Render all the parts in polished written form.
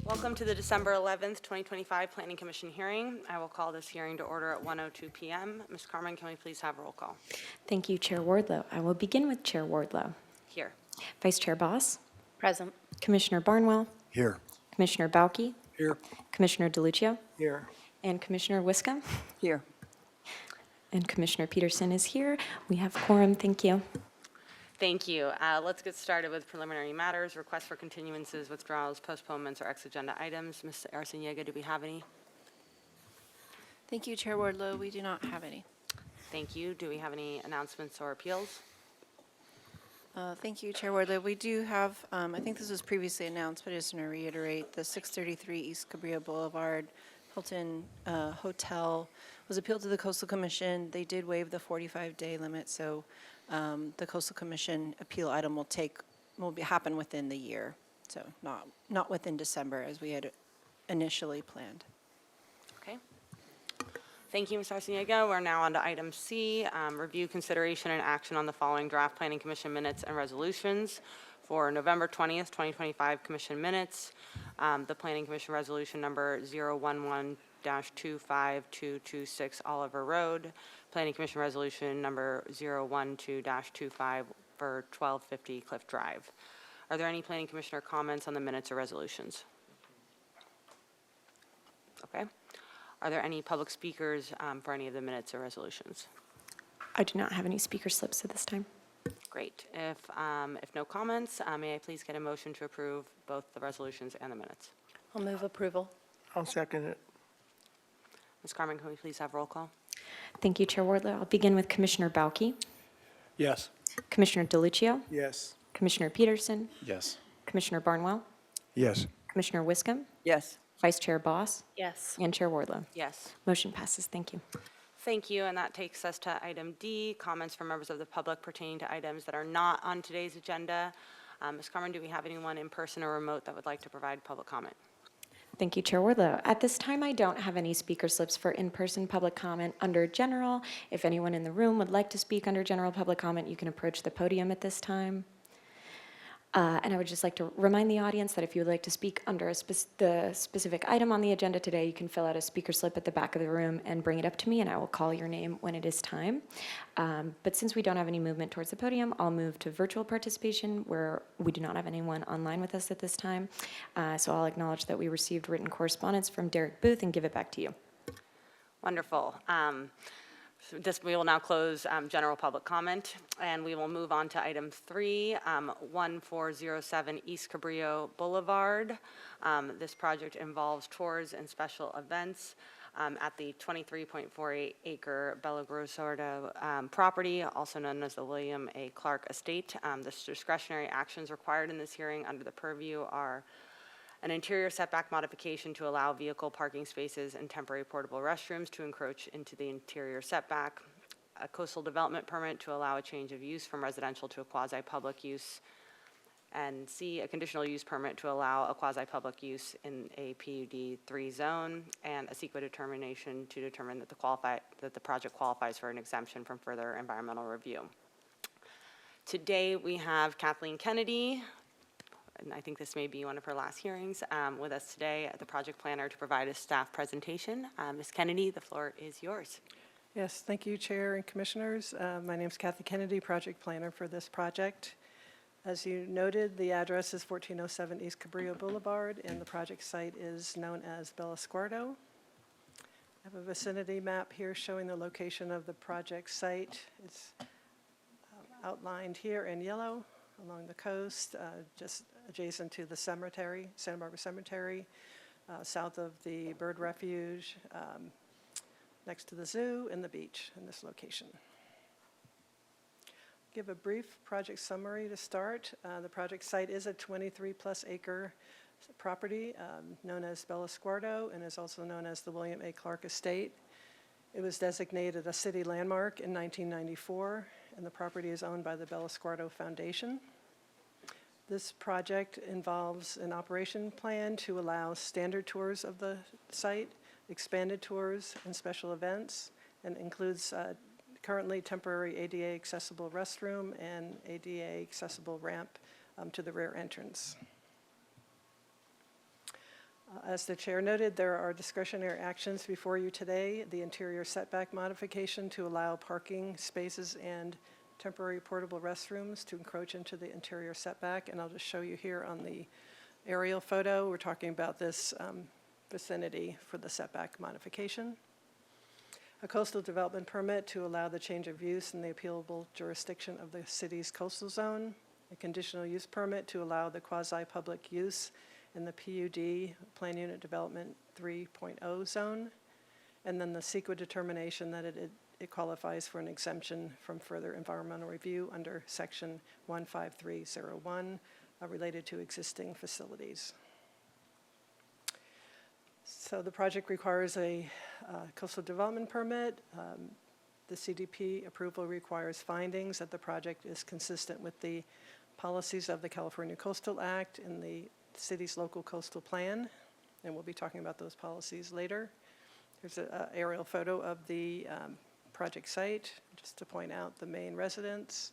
Welcome to the December 11th, 2025 Planning Commission hearing. I will call this hearing to order at 1:02 p.m. Ms. Carmen, can we please have roll call? Thank you, Chair Wardlow. I will begin with Chair Wardlow. Here. Vice Chair Boss, Present. Commissioner Barnwell, Here. Commissioner Bauke, Here. Commissioner DeLuccio, Here. and Commissioner Wiscombe, Here. and Commissioner Peterson is here. We have quorum. Thank you. Thank you. Let's get started with preliminary matters, requests for continuances, withdrawals, postponements, or ex-agenda items. Ms. Arciniega, do we have any? Thank you, Chair Wardlow. We do not have any. Thank you. Do we have any announcements or appeals? Thank you, Chair Wardlow. We do have, I think this was previously announced, but I just want to reiterate, the 633 East Cabrillo Boulevard Hilton Hotel was appealed to the Coastal Commission. They did waive the 45-day limit, so the Coastal Commission appeal item will happen within the year, so not within December as we had initially planned. Okay. Thank you, Ms. Arciniega. We're now on to item C, review, consideration, and action on the following draft Planning Commission minutes and resolutions for November 20th, 2025 Commission minutes. The Planning Commission resolution number 011-25226 Oliver Road. Planning Commission resolution number 012-25 for 1250 Cliff Drive. Are there any Planning Commissioner comments on the minutes or resolutions? Okay. Are there any public speakers for any of the minutes or resolutions? I do not have any speaker slips at this time. Great. If no comments, may I please get a motion to approve both the resolutions and the minutes? I'll move approval. I'll second it. Ms. Carmen, can we please have roll call? Thank you, Chair Wardlow. I'll begin with Commissioner Bauke, Yes. Commissioner DeLuccio, Yes. Commissioner Peterson, Yes. Commissioner Barnwell, Yes. Commissioner Wiscombe, Yes. Vice Chair Boss, Yes. and Chair Wardlow. Yes. Motion passes. Thank you. Thank you, and that takes us to item D, comments from members of the public pertaining to items that are not on today's agenda. Ms. Carmen, do we have anyone in person or remote that would like to provide public comment? Thank you, Chair Wardlow. At this time, I don't have any speaker slips for in-person public comment under general. If anyone in the room would like to speak under general public comment, you can approach the podium at this time. And I would just like to remind the audience that if you would like to speak under the specific item on the agenda today, you can fill out a speaker slip at the back of the room and bring it up to me, and I will call your name when it is time. But since we don't have any movement towards the podium, I'll move to virtual participation, where we do not have anyone online with us at this time. So I'll acknowledge that we received written correspondence from Derek Booth and give it back to you. Wonderful. We will now close general public comment, and we will move on to item 3, 1407 East Cabrillo Boulevard. This project involves tours and special events at the 23.48 acre Bella Grossorda property, also known as the William A. Clark Estate. The discretionary actions required in this hearing under the purview are an interior setback modification to allow vehicle parking spaces and temporary portable restrooms to encroach into the interior setback, a coastal development permit to allow a change of use from residential to a quasi-public use, and C, a conditional use permit to allow a quasi-public use in a PUD 3 zone, and a CEQA determination to determine that the project qualifies for an exemption from further environmental review. Today we have Kathleen Kennedy, and I think this may be one of her last hearings, with us today, the project planner, to provide a staff presentation. Ms. Kennedy, the floor is yours. Yes, thank you, Chair and Commissioners. My name is Kathy Kennedy, project planner for this project. As you noted, the address is 1407 East Cabrillo Boulevard, and the project site is known as Bella Squardo. I have a vicinity map here showing the location of the project site. It's outlined here in yellow along the coast, just adjacent to the cemetery, Santa Barbara Cemetery, south of the bird refuge, next to the zoo and the beach in this location. Give a brief project summary to start. The project site is a 23+ acre property known as Bella Squardo, and is also known as the William A. Clark Estate. It was designated a city landmark in 1994, and the property is owned by the Bella Squardo Foundation. This project involves an operation plan to allow standard tours of the site, expanded tours, and special events, and includes currently temporary ADA accessible restroom and ADA accessible ramp to the rear entrance. As the chair noted, there are discretionary actions before you today. The interior setback modification to allow parking spaces and temporary portable restrooms to encroach into the interior setback. And I'll just show you here on the aerial photo. We're talking about this vicinity for the setback modification. A coastal development permit to allow the change of use in the appealable jurisdiction of the city's coastal zone. A conditional use permit to allow the quasi-public use in the PUD, Plan Unit Development 3.0 zone. And then the CEQA determination that it qualifies for an exemption from further environmental review under Section 15301 related to existing facilities. So the project requires a coastal development permit. The CDP approval requires findings that the project is consistent with the policies of the California Coastal Act and the city's local coastal plan, and we'll be talking about those policies later. Here's an aerial photo of the project site, just to point out the main residence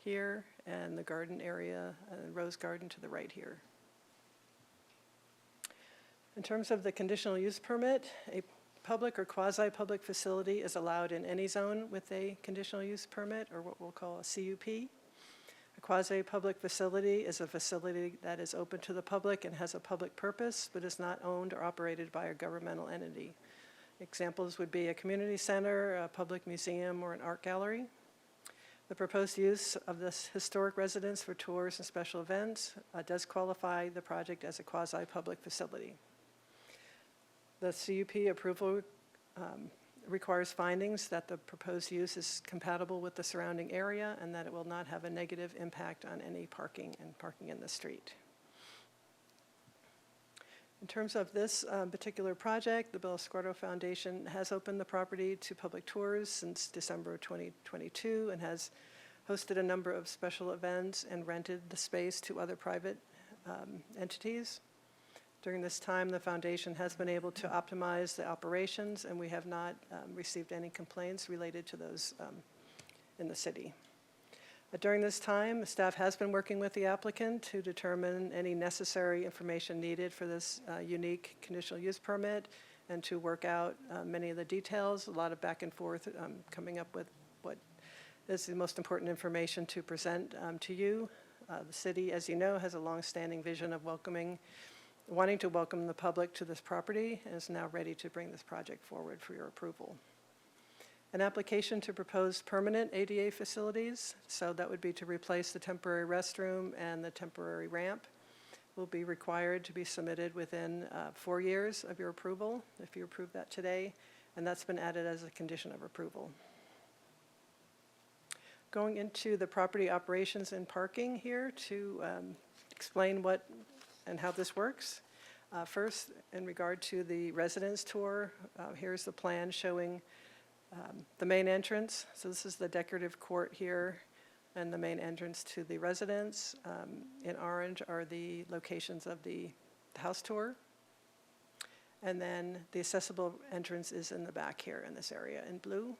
here and the garden area, rose garden to the right here. In terms of the conditional use permit, a public or quasi-public facility is allowed in any zone with a conditional use permit, or what we'll call a CUP. A quasi-public facility is a facility that is open to the public and has a public purpose, but is not owned or operated by a governmental entity. Examples would be a community center, a public museum, or an art gallery. The proposed use of this historic residence for tours and special events does qualify the project as a quasi-public facility. The CUP approval requires findings that the proposed use is compatible with the surrounding area and that it will not have a negative impact on any parking and parking in the street. In terms of this particular project, the Bill Esquardo Foundation has opened the property to public tours since December of 2022 and has hosted a number of special events and rented the space to other private entities. During this time, the foundation has been able to optimize the operations, and we have not received any complaints related to those in the city. During this time, staff has been working with the applicant to determine any necessary information needed for this unique conditional use permit and to work out many of the details, a lot of back and forth coming up with what is the most important information to present to you. The city, as you know, has a long-standing vision of wanting to welcome the public to this property and is now ready to bring this project forward for your approval. An application to propose permanent ADA facilities, so that would be to replace the temporary restroom and the temporary ramp, will be required to be submitted within 4 years of your approval, if you approve that today, and that's been added as a condition of approval. Going into the property operations and parking here to explain what and how this works. First, in regard to the residence tour, here's the plan showing the main entrance. So this is the decorative court here and the main entrance to the residence. In orange are the locations of the house tour. And then the accessible entrance is in the back here in this area in blue.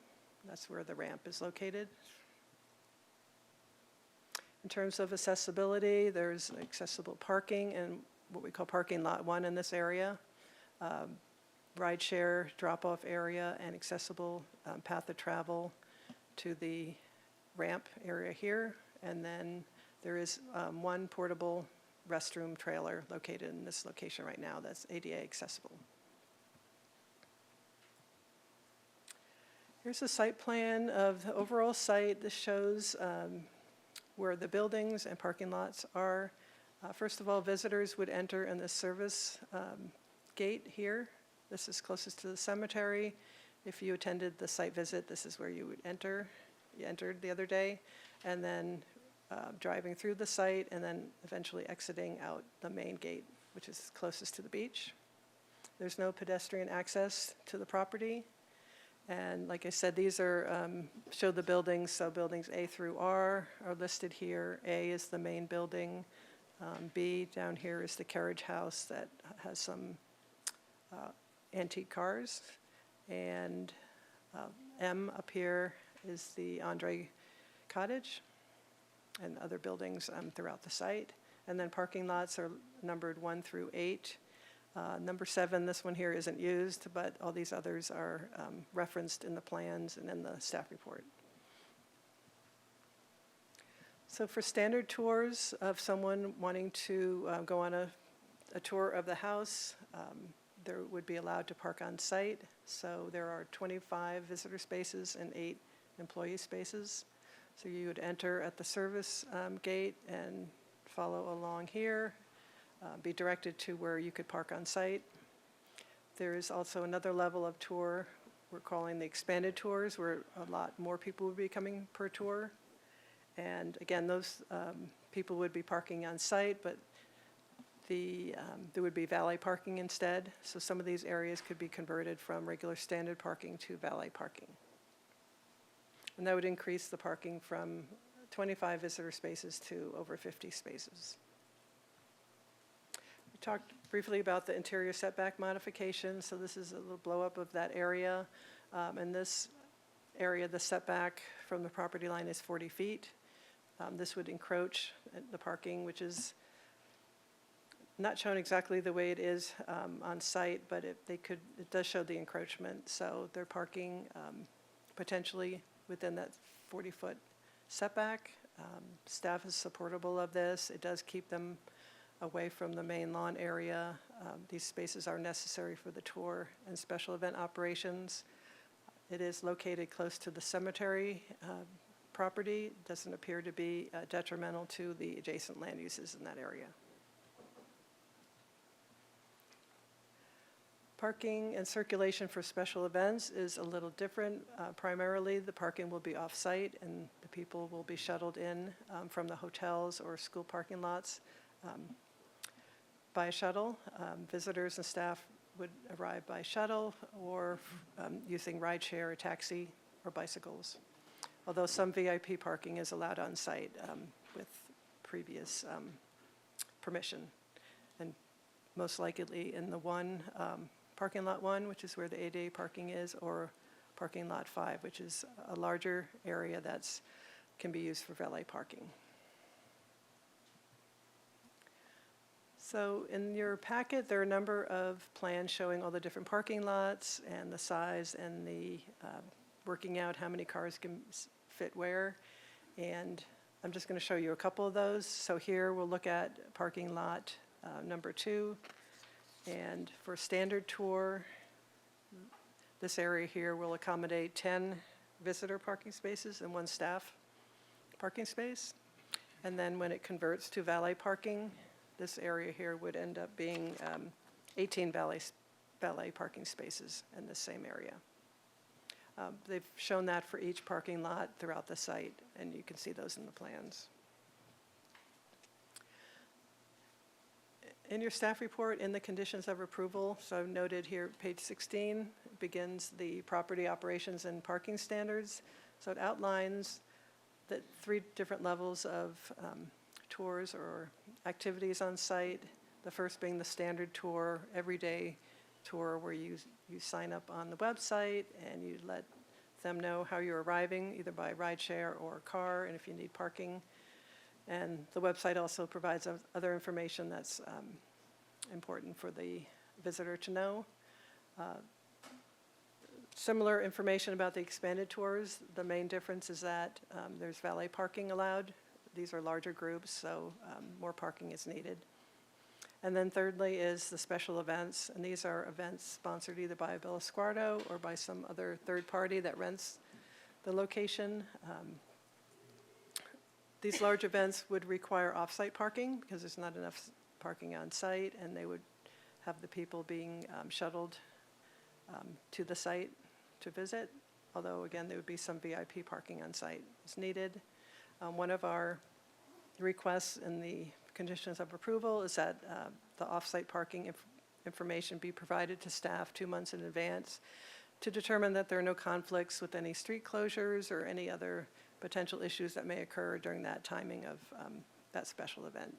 That's where the ramp is located. In terms of accessibility, there's accessible parking in what we call parking lot 1 in this area, rideshare drop-off area, and accessible path of travel to the ramp area here. And then there is one portable restroom trailer located in this location right now that's ADA accessible. Here's a site plan of the overall site. This shows where the buildings and parking lots are. First of all, visitors would enter in the service gate here. This is closest to the cemetery. If you attended the site visit, this is where you would enter. You entered the other day, and then driving through the site, and then eventually exiting out the main gate, which is closest to the beach. There's no pedestrian access to the property. And like I said, these are show the buildings. So buildings A through R are listed here. A is the main building. B down here is the carriage house that has some antique cars. And M up here is the Andre Cottage and other buildings throughout the site. And then parking lots are numbered 1 through 8. Number 7, this one here isn't used, but all these others are referenced in the plans and in the staff report. So for standard tours of someone wanting to go on a tour of the house, they would be allowed to park on site. So there are 25 visitor spaces and 8 employee spaces. So you would enter at the service gate and follow along here, be directed to where you could park on site. There is also another level of tour we're calling the expanded tours, where a lot more people would be coming per tour. And again, those people would be parking on site, but there would be valet parking instead. So some of these areas could be converted from regular standard parking to valet parking. And that would increase the parking from 25 visitor spaces to over 50 spaces. We talked briefly about the interior setback modification. So this is a little blow up of that area. And this area, the setback from the property line is 40 feet. This would encroach the parking, which is not shown exactly the way it is on site, but it does show the encroachment. So they're parking potentially within that 40-foot setback. Staff is supportable of this. It does keep them away from the main lawn area. These spaces are necessary for the tour and special event operations. It is located close to the cemetery property. It doesn't appear to be detrimental to the adjacent land uses in that area. Parking and circulation for special events is a little different. Primarily, the parking will be off-site, and the people will be shuttled in from the hotels or school parking lots by shuttle. Visitors and staff would arrive by shuttle or using rideshare or taxi or bicycles. Although some VIP parking is allowed on site with previous permission. And most likely in the parking lot 1, which is where the ADA parking is, or parking lot 5, which is a larger area that can be used for valet parking. So in your packet, there are a number of plans showing all the different parking lots and the size and the working out how many cars can fit where. And I'm just going to show you a couple of those. So here we'll look at parking lot number 2. And for standard tour, this area here will accommodate 10 visitor parking spaces and 1 staff parking space. And then when it converts to valet parking, this area here would end up being 18 valet parking spaces in the same area. They've shown that for each parking lot throughout the site, and you can see those in the plans. In your staff report, in the conditions of approval, so noted here, page 16, begins the property operations and parking standards. So it outlines the 3 different levels of tours or activities on site. The first being the standard tour, everyday tour, where you sign up on the website and you let them know how you're arriving, either by rideshare or car, and if you need parking. And the website also provides other information that's important for the visitor to know. Similar information about the expanded tours. The main difference is that there's valet parking allowed. These are larger groups, so more parking is needed. And then thirdly is the special events, and these are events sponsored either by Villa Squardo or by some other third party that rents the location. These large events would require off-site parking because there's not enough parking on site, and they would have the people being shuttled to the site to visit, although again there would be some VIP parking on site as needed. One of our requests in the conditions of approval is that the off-site parking information be provided to staff 2 months in advance to determine that there are no conflicts with any street closures or any other potential issues that may occur during that timing of that special event.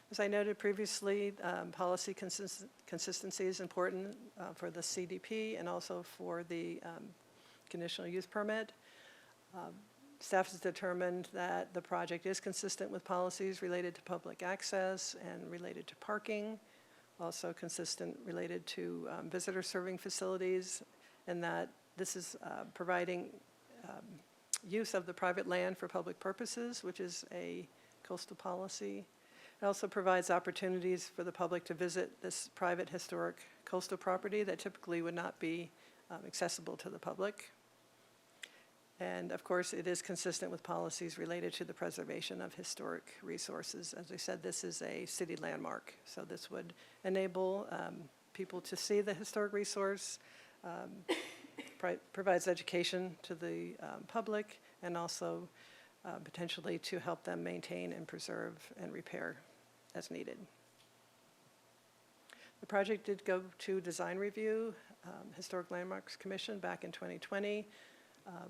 As I noted previously, policy consistency is important for the CDP and also for the conditional use permit. Staff has determined that the project is consistent with policies related to public access and related to parking, also consistent related to visitor serving facilities, and that this is providing use of the private land for public purposes, which is a coastal policy. It also provides opportunities for the public to visit this private historic coastal property that typically would not be accessible to the public. And of course, it is consistent with policies related to the preservation of historic resources. As I said, this is a city landmark, so this would enable people to see the historic resource, provides education to the public, and also potentially to help them maintain and preserve and repair as needed. The project did go to design review, Historic Landmarks Commission back in 2020.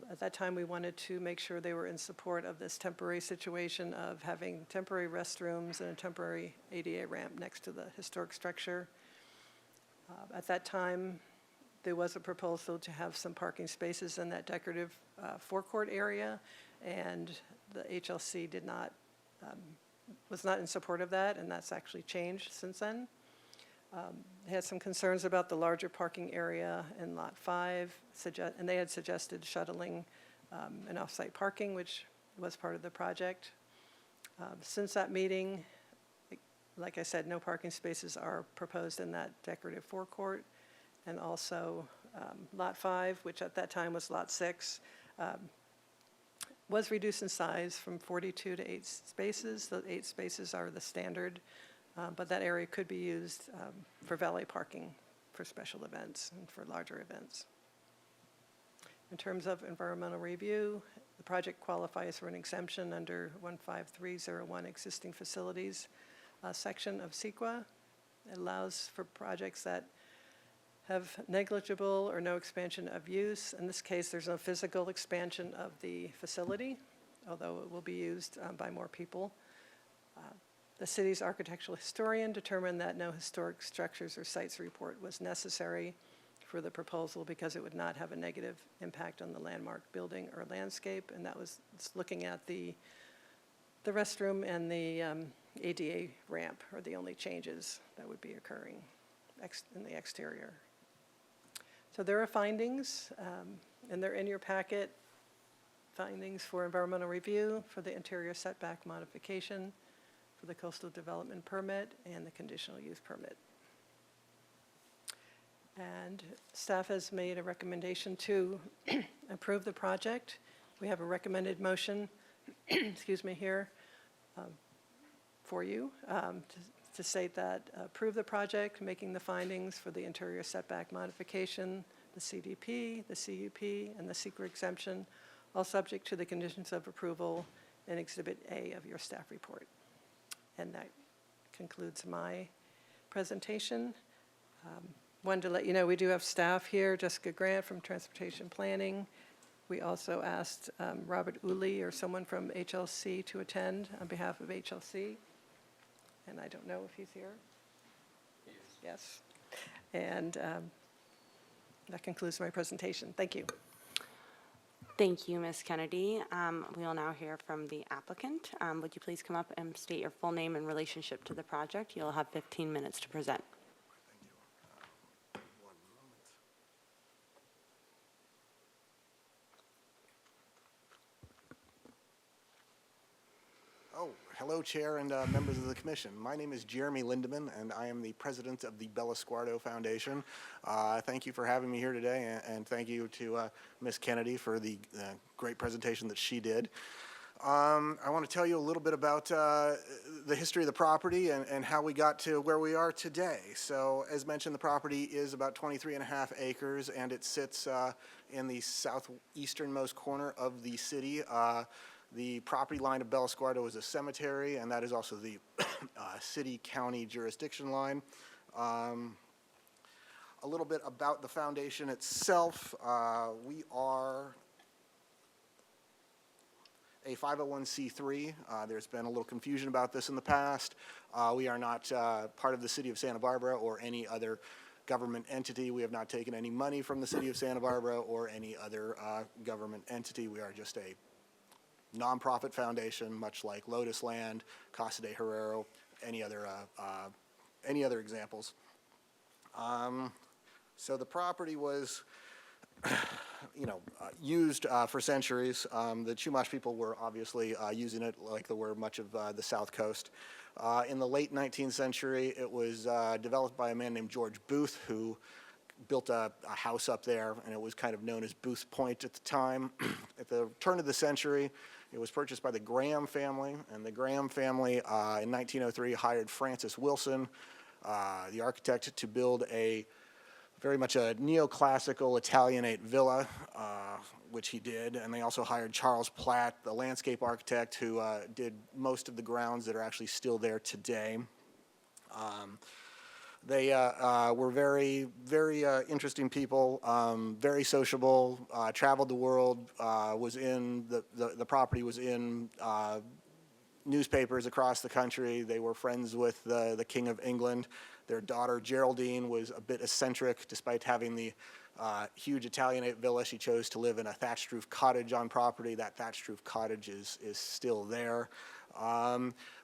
At that time, we wanted to make sure they were in support of this temporary situation of having temporary restrooms and a temporary ADA ramp next to the historic structure. At that time, there was a proposal to have some parking spaces in that decorative forecourt area, and the HLC was not in support of that, and that's actually changed since then. They had some concerns about the larger parking area in Lot 5, and they had suggested shuttling and off-site parking, which was part of the project. Since that meeting, like I said, no parking spaces are proposed in that decorative forecourt. And also Lot 5, which at that time was Lot 6, was reduced in size from 42 to 8 spaces. The 8 spaces are the standard. But that area could be used for valet parking for special events and for larger events. In terms of environmental review, the project qualifies for an exemption under 15301 existing facilities section of CEQA. It allows for projects that have negligible or no expansion of use. In this case, there's no physical expansion of the facility, although it will be used by more people. The city's architectural historian determined that no historic structures or sites report was necessary for the proposal because it would not have a negative impact on the landmark building or landscape, and that was looking at the restroom and the ADA ramp are the only changes that would be occurring in the exterior. So there are findings, and they're in your packet, findings for environmental review, for the interior setback modification, for the coastal development permit, and the conditional use permit. And staff has made a recommendation to approve the project. We have a recommended motion, excuse me, here for you to state that approve the project, making the findings for the interior setback modification, the CDP, the CUP, and the secret exemption, all subject to the conditions of approval in Exhibit A of your staff report. And that concludes my presentation. Wanted to let you know we do have staff here, Jessica Grant from Transportation Planning. We also asked Robert Uli or someone from HLC to attend on behalf of HLC. And I don't know if he's here. Yes. And that concludes my presentation. Thank you. Thank you, Ms. Kennedy. We will now hear from the applicant. Would you please come up and state your full name and relationship to the project? You'll have 15 minutes to present. Hello, Chair and members of the Commission. My name is Jeremy Lindeman, and I am the president of the Bellasguardo Foundation. Thank you for having me here today, and thank you to Ms. Kennedy for the great presentation that she did. I want to tell you a little bit about the history of the property and how we got to where we are today. So, as mentioned, the property is about 23.5 acres, and it sits in the southeasternmost corner of the city. The property line of Bellasguardo is a cemetery, and that is also the city-county jurisdiction line. A little bit about the foundation itself. We are a 501c3. There's been a little confusion about this in the past. We are not part of the City of Santa Barbara or any other government entity. We have not taken any money from the City of Santa Barbara or any other government entity. We are just a nonprofit foundation, much like Lotus Land, Casa de Herrero, any other examples. So the property was, used for centuries. The Chumash people were obviously using it like there were much of the South Coast. In the late 19th century, it was developed by a man named George Booth, who built a house up there, and it was kind of known as Booth's Point at the time. At the turn of the century, it was purchased by the Graham family, and the Graham family in 1903 hired Francis Wilson, the architect, to build very much a neoclassical Italianate villa, which he did, and they also hired Charles Platt, the landscape architect, who did most of the grounds that are actually still there today. They were very, very interesting people, very sociable, traveled the world, the property was in newspapers across the country. They were friends with the King of England. Their daughter, Geraldine, was a bit eccentric. Despite having the huge Italianate villa, she chose to live in a thatched roof cottage on property. That thatched roof cottage is still there.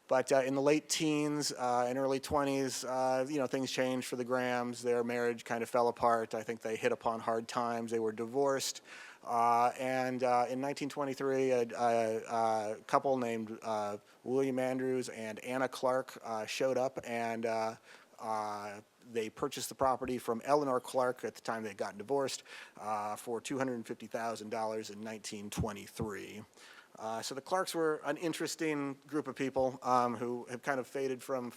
But in the late teens and early 20s, things changed for the Grahams. Their marriage kind of fell apart. I think they hit upon hard times. They were divorced. And in 1923, a couple named William Andrews and Anna Clark showed up, and they purchased the property from Eleanor Clark at the time they had gotten divorced for $250,000 in 1923. So the Clarks were an interesting group of people who have kind of faded from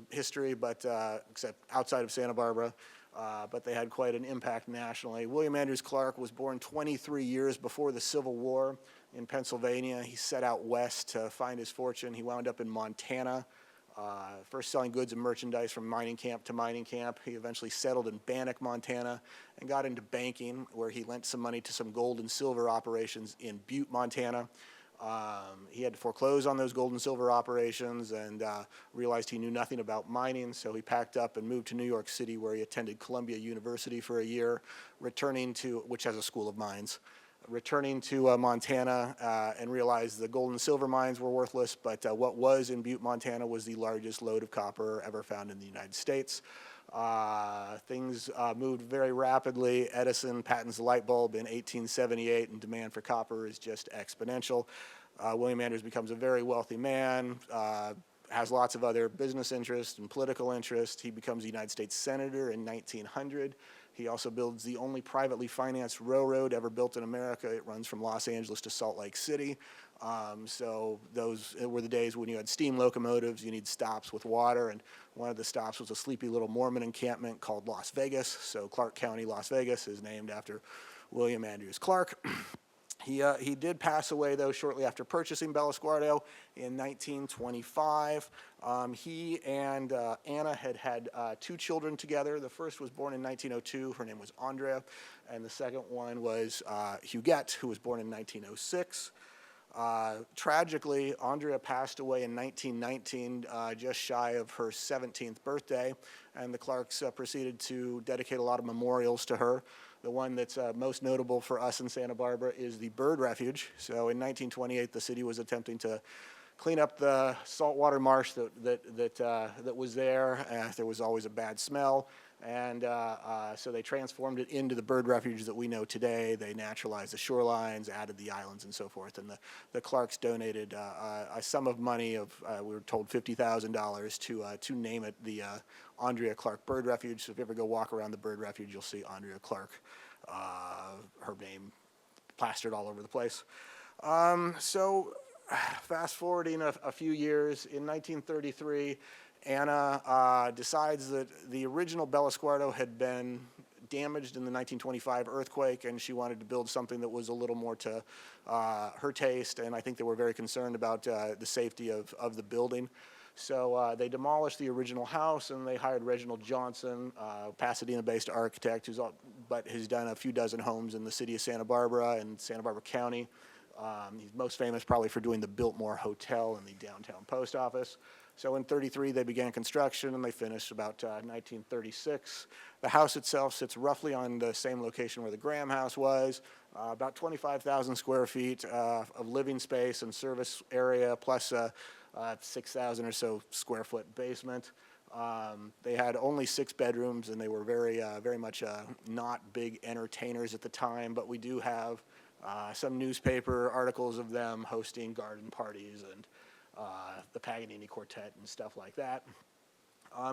history, but except outside of Santa Barbara. But they had quite an impact nationally. William Andrews Clark was born 23 years before the Civil War in Pennsylvania. He set out west to find his fortune. He wound up in Montana, first selling goods and merchandise from mining camp to mining camp. He eventually settled in Bannock, Montana, and got into banking, where he lent some money to some gold and silver operations in Butte, Montana. He had to foreclose on those gold and silver operations and realized he knew nothing about mining, so he packed up and moved to New York City, where he attended Columbia University for a year, which has a school of mines, returning to Montana and realized the gold and silver mines were worthless, but what was in Butte, Montana was the largest lode of copper ever found in the United States. Things moved very rapidly. Edison patents the light bulb in 1878, and demand for copper is just exponential. William Andrews becomes a very wealthy man, has lots of other business interests and political interests. He becomes a United States Senator in 1900. He also builds the only privately financed railroad ever built in America. It runs from Los Angeles to Salt Lake City. So those were the days when you had steam locomotives, you need stops with water, and one of the stops was a sleepy little Mormon encampment called Las Vegas. So Clark County, Las Vegas is named after William Andrews Clark. He did pass away, though, shortly after purchasing Bellasguardo in 1925. He and Anna had two children together. The first was born in 1902. Her name was Andrea. And the second one was Huguette, who was born in 1906. Tragically, Andrea passed away in 1919, just shy of her 17th birthday, and the Clarks proceeded to dedicate a lot of memorials to her. The one that's most notable for us in Santa Barbara is the bird refuge. So in 1928, the city was attempting to clean up the saltwater marsh that was there. There was always a bad smell. And so they transformed it into the bird refuge that we know today. They naturalized the shorelines, added the islands, and so forth. And the Clarks donated a sum of money of, we were told, $50,000 to name it the Andrea Clark Bird Refuge. So if you ever go walk around the bird refuge, you'll see Andrea Clark, her name plastered all over the place. So fast forwarding a few years, in 1933, Anna decides that the original Bellasguardo had been damaged in the 1925 earthquake, and she wanted to build something that was a little more to her taste, and I think they were very concerned about the safety of the building. So they demolished the original house, and they hired Reginald Johnson, Pasadena-based architect, who's done a few dozen homes in the city of Santa Barbara and Santa Barbara County. He's most famous probably for doing the Biltmore Hotel and the downtown post office. So in 33, they began construction, and they finished about 1936. The house itself sits roughly on the same location where the Graham house was. about 25,000 square feet of living space and service area, plus 6,000 or so square foot basement. They had only 6 bedrooms, and they were very much not big entertainers at the time, but we do have some newspaper articles of them hosting garden parties and the Paganini Quartet and stuff like that.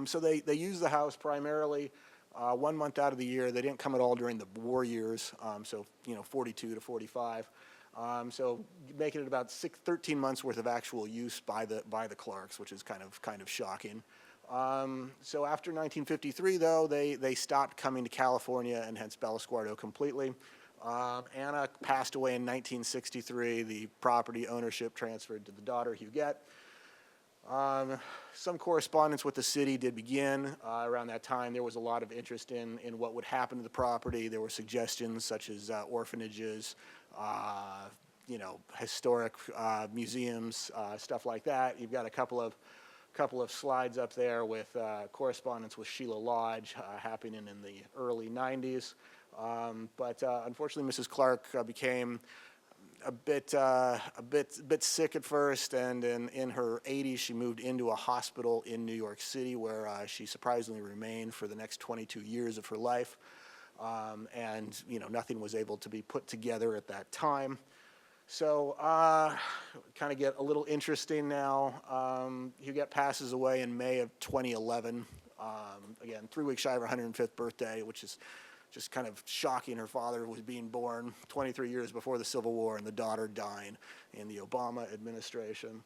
So they used the house primarily 1 month out of the year. They didn't come at all during the war years, so 42 to 45. So making it about 13 months worth of actual use by the Clarks, which is kind of shocking. So after 1953, though, they stopped coming to California, and hence Bellasguardo completely. Anna passed away in 1963. The property ownership transferred to the daughter, Huguette. Some correspondence with the city did begin. Around that time, there was a lot of interest in what would happen to the property. There were suggestions such as orphanages, historic museums, stuff like that. You've got a couple of slides up there with correspondence with Sheila Lodge happening in the early 90s. But unfortunately, Mrs. Clark became a bit sick at first, and in her 80s, she moved into a hospital in New York City, where she surprisingly remained for the next 22 years of her life. And nothing was able to be put together at that time. So kind of get a little interesting now. Huguette passes away in May of 2011. Again, 3 weeks shy of her 105th birthday, which is just kind of shocking. Her father was being born 23 years before the Civil War, and the daughter dying in the Obama administration.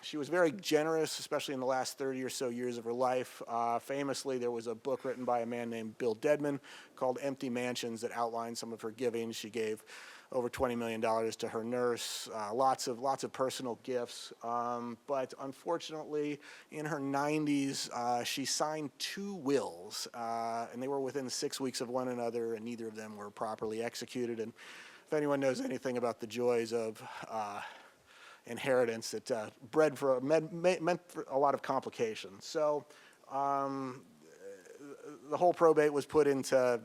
She was very generous, especially in the last 30 or so years of her life. Famously, there was a book written by a man named Bill Dedman called Empty Mansions that outlined some of her giving. She gave over $20 million to her nurse, lots of personal gifts. But unfortunately, in her 90s, she signed 2 wills, and they were within 6 weeks of one another, and neither of them were properly executed. And if anyone knows anything about the joys of inheritance, it meant for a lot of complications. So the whole probate was put into,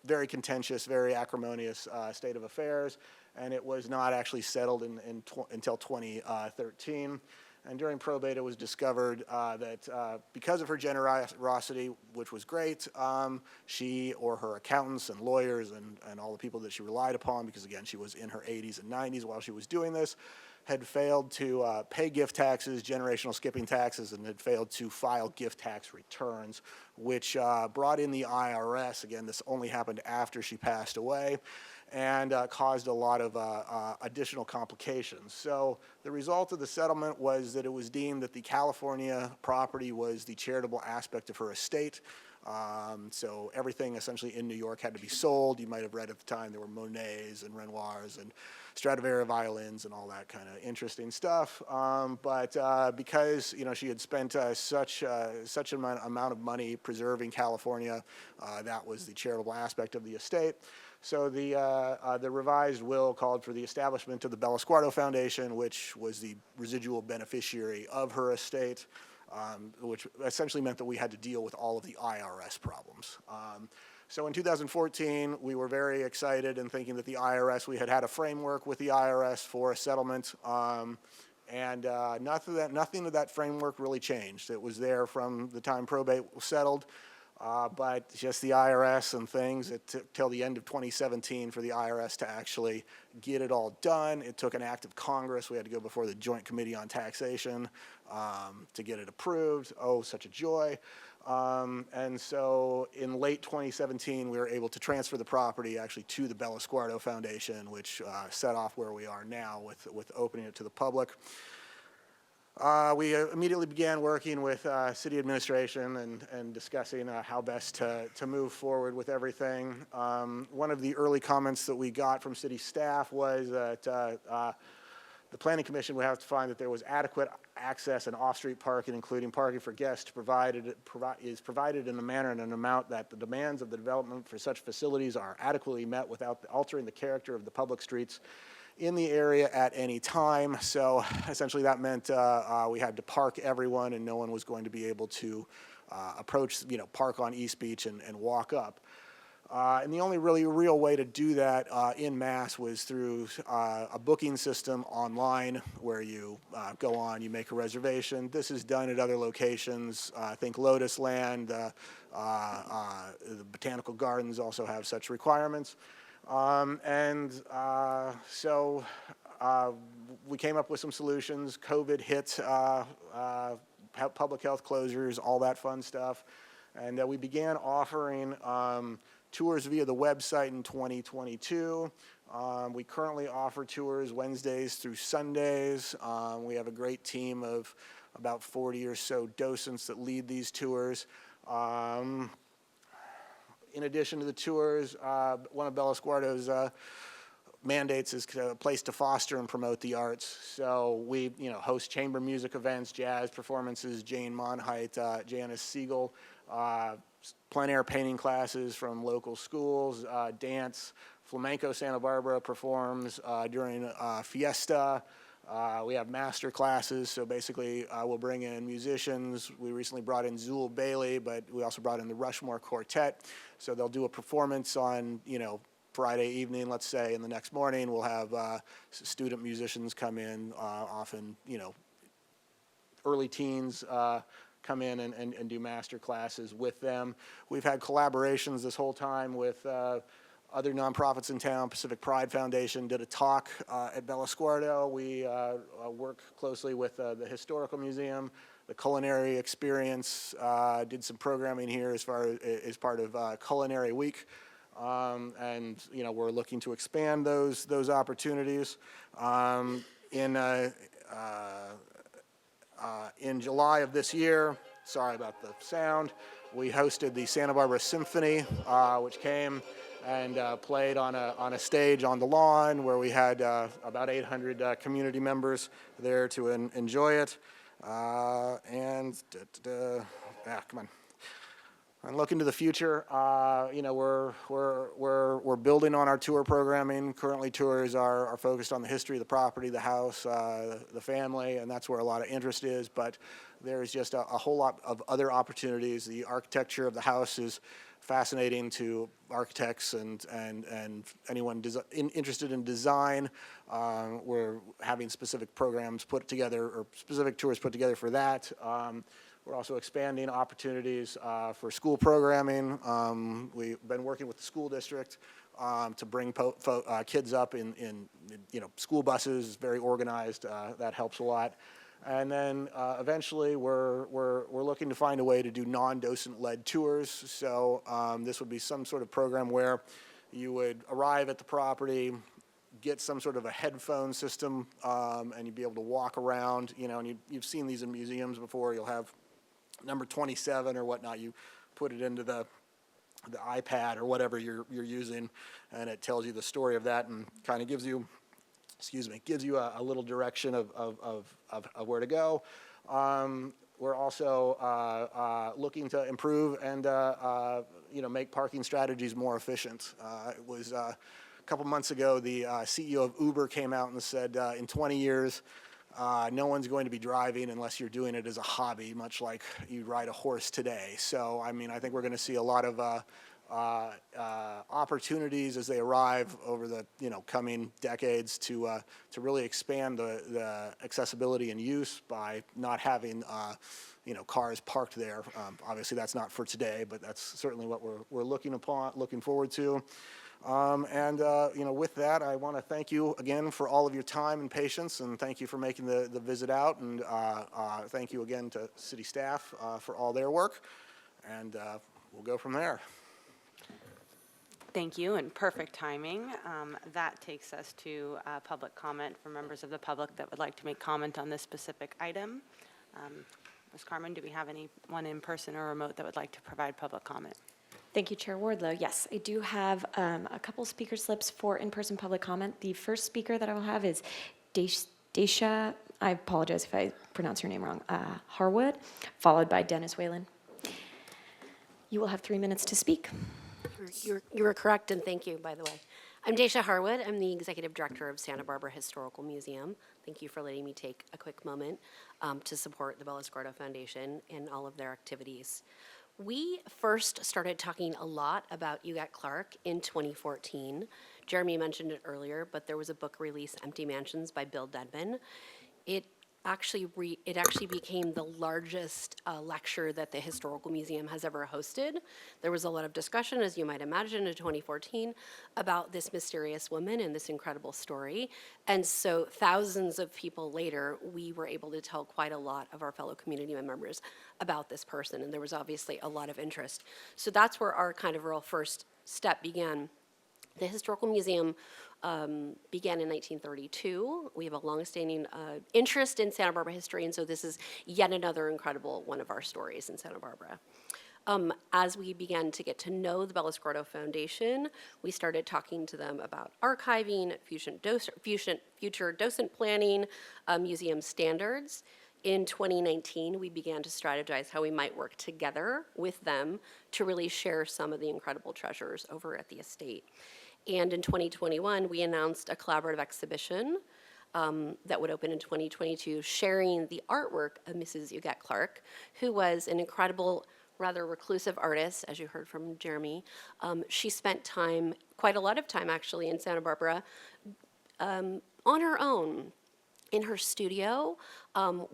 very contentious, very acrimonious state of affairs, and it was not actually settled until 2013. And during probate, it was discovered that because of her generosity, which was great, she or her accountants and lawyers and all the people that she relied upon, because again, she was in her 80s and 90s while she was doing this, had failed to pay gift taxes, generational skipping taxes, and had failed to file gift tax returns, which brought in the IRS. Again, this only happened after she passed away, and caused a lot of additional complications. So the result of the settlement was that it was deemed that the California property was the charitable aspect of her estate. So everything essentially in New York had to be sold. You might have read at the time there were Monets and Renoirs and Stradivari violins and all that kind of interesting stuff. But because she had spent such an amount of money preserving California, that was the charitable aspect of the estate. So the revised will called for the establishment of the Bellasguardo Foundation, which was the residual beneficiary of her estate. Which essentially meant that we had to deal with all of the IRS problems. So in 2014, we were very excited and thinking that the IRS, we had a framework with the IRS for a settlement, and nothing of that framework really changed. It was there from the time probate was settled, but just the IRS and things, it took till the end of 2017 for the IRS to actually get it all done. It took an act of Congress. We had to go before the Joint Committee on Taxation to get it approved. Oh, such a joy. And so in late 2017, we were able to transfer the property actually to the Bellasguardo Foundation, which set off where we are now with opening it to the public. We immediately began working with city administration and discussing how best to move forward with everything. One of the early comments that we got from city staff was that the Planning Commission would have to find that there was adequate access and off-street parking, including parking for guests, is provided in a manner and an amount that the demands of the development for such facilities are adequately met without altering the character of the public streets in the area at any time. So essentially that meant we had to park everyone, and no one was going to be able to approach, park on East Beach and walk up. And the only really real way to do that in mass was through a booking system online where you go on, you make a reservation. This is done at other locations. I think Lotus Land, the Botanical Gardens also have such requirements. So we came up with some solutions. COVID hit, public health closures, all that fun stuff. And we began offering tours via the website in 2022. We currently offer tours Wednesdays through Sundays. We have a great team of about 40 or so docents that lead these tours. In addition to the tours, one of Bellasguardo's mandates is a place to foster and promote the arts. So we, host chamber music events, jazz performances, Jane Monheit, Janice Siegel, plein air painting classes from local schools, dance. Flamenco Santa Barbara performs during Fiesta. We have master classes, so basically we'll bring in musicians. We recently brought in Zool Bailey, but we also brought in the Rushmore Quartet. So they'll do a performance on, Friday evening, let's say, and the next morning we'll have student musicians come in, often, early teens come in and do master classes with them. We've had collaborations this whole time with other nonprofits in town. Pacific Pride Foundation did a talk at Bellasguardo. We work closely with the Historical Museum. The Culinary Experience did some programming here as part of Culinary Week. And we're looking to expand those opportunities. In July of this year, sorry about the sound, we hosted the Santa Barbara Symphony, which came and played on a stage on the lawn where we had about 800 community members there to enjoy it. Come on. And looking to the future, we're building on our tour programming. Currently, tours are focused on the history of the property, the house, the family, and that's where a lot of interest is. But there's just a whole lot of other opportunities. The architecture of the house is fascinating to architects and anyone interested in design. We're having specific programs put together or specific tours put together for that. We're also expanding opportunities for school programming. We've been working with the school district to bring kids up in school buses, very organized. That helps a lot. And then eventually we're looking to find a way to do non-docent led tours. So this would be some sort of program where you would arrive at the property, get some sort of a headphone system, and you'd be able to walk around, and you've seen these in museums before. You'll have number 27 or whatnot. You put it into the iPad or whatever you're using, and it tells you the story of that and kind of gives you a little direction of where to go. We're also looking to improve and make parking strategies more efficient. It was a couple months ago, the CEO of Uber came out and said in 20 years, no one's going to be driving unless you're doing it as a hobby, much like you ride a horse today. So, I think we're going to see a lot of opportunities as they arrive over the coming decades to really expand the accessibility and use by not having cars parked there. Obviously, that's not for today, but that's certainly what we're looking forward to. With that, I want to thank you again for all of your time and patience, and thank you for making the visit out, and thank you again to city staff for all their work, and we'll go from there. Thank you, and perfect timing. That takes us to public comment from members of the public that would like to make comment on this specific item. Ms. Carmen, do we have anyone in person or remote that would like to provide public comment? Thank you, Chair Wardlow. Yes, I do have a couple speaker slips for in-person public comment. The first speaker that I will have is Daisha, I apologize if I pronounce your name wrong, Harwood, followed by Dennis Whalen. You will have 3 minutes to speak. You were correct, and thank you, by the way. I'm Daisha Harwood. I'm the Executive Director of Santa Barbara Historical Museum. Thank you for letting me take a quick moment to support the Bellasguardo Foundation in all of their activities. We first started talking a lot about UGAT Clark in 2014. Jeremy mentioned it earlier, but there was a book release, Empty Mansions by Bill Dedman. It actually became the largest lecture that the Historical Museum has ever hosted. There was a lot of discussion, as you might imagine, in 2014 about this mysterious woman and this incredible story. And so thousands of people later, we were able to tell quite a lot of our fellow community members about this person, and there was obviously a lot of interest. So that's where our kind of real first step began. The Historical Museum began in 1932. We have a longstanding interest in Santa Barbara history, and so this is yet another incredible one of our stories in Santa Barbara. As we began to get to know the Bellasguardo Foundation, we started talking to them about archiving, future docent planning, museum standards. In 2019, we began to strategize how we might work together with them to really share some of the incredible treasures over at the estate. And in 2021, we announced a collaborative exhibition that would open in 2022, sharing the artwork of Mrs. UGAT Clark, who was an incredible, rather reclusive artist, as you heard from Jeremy. She spent time, quite a lot of time actually, in Santa Barbara on her own, in her studio,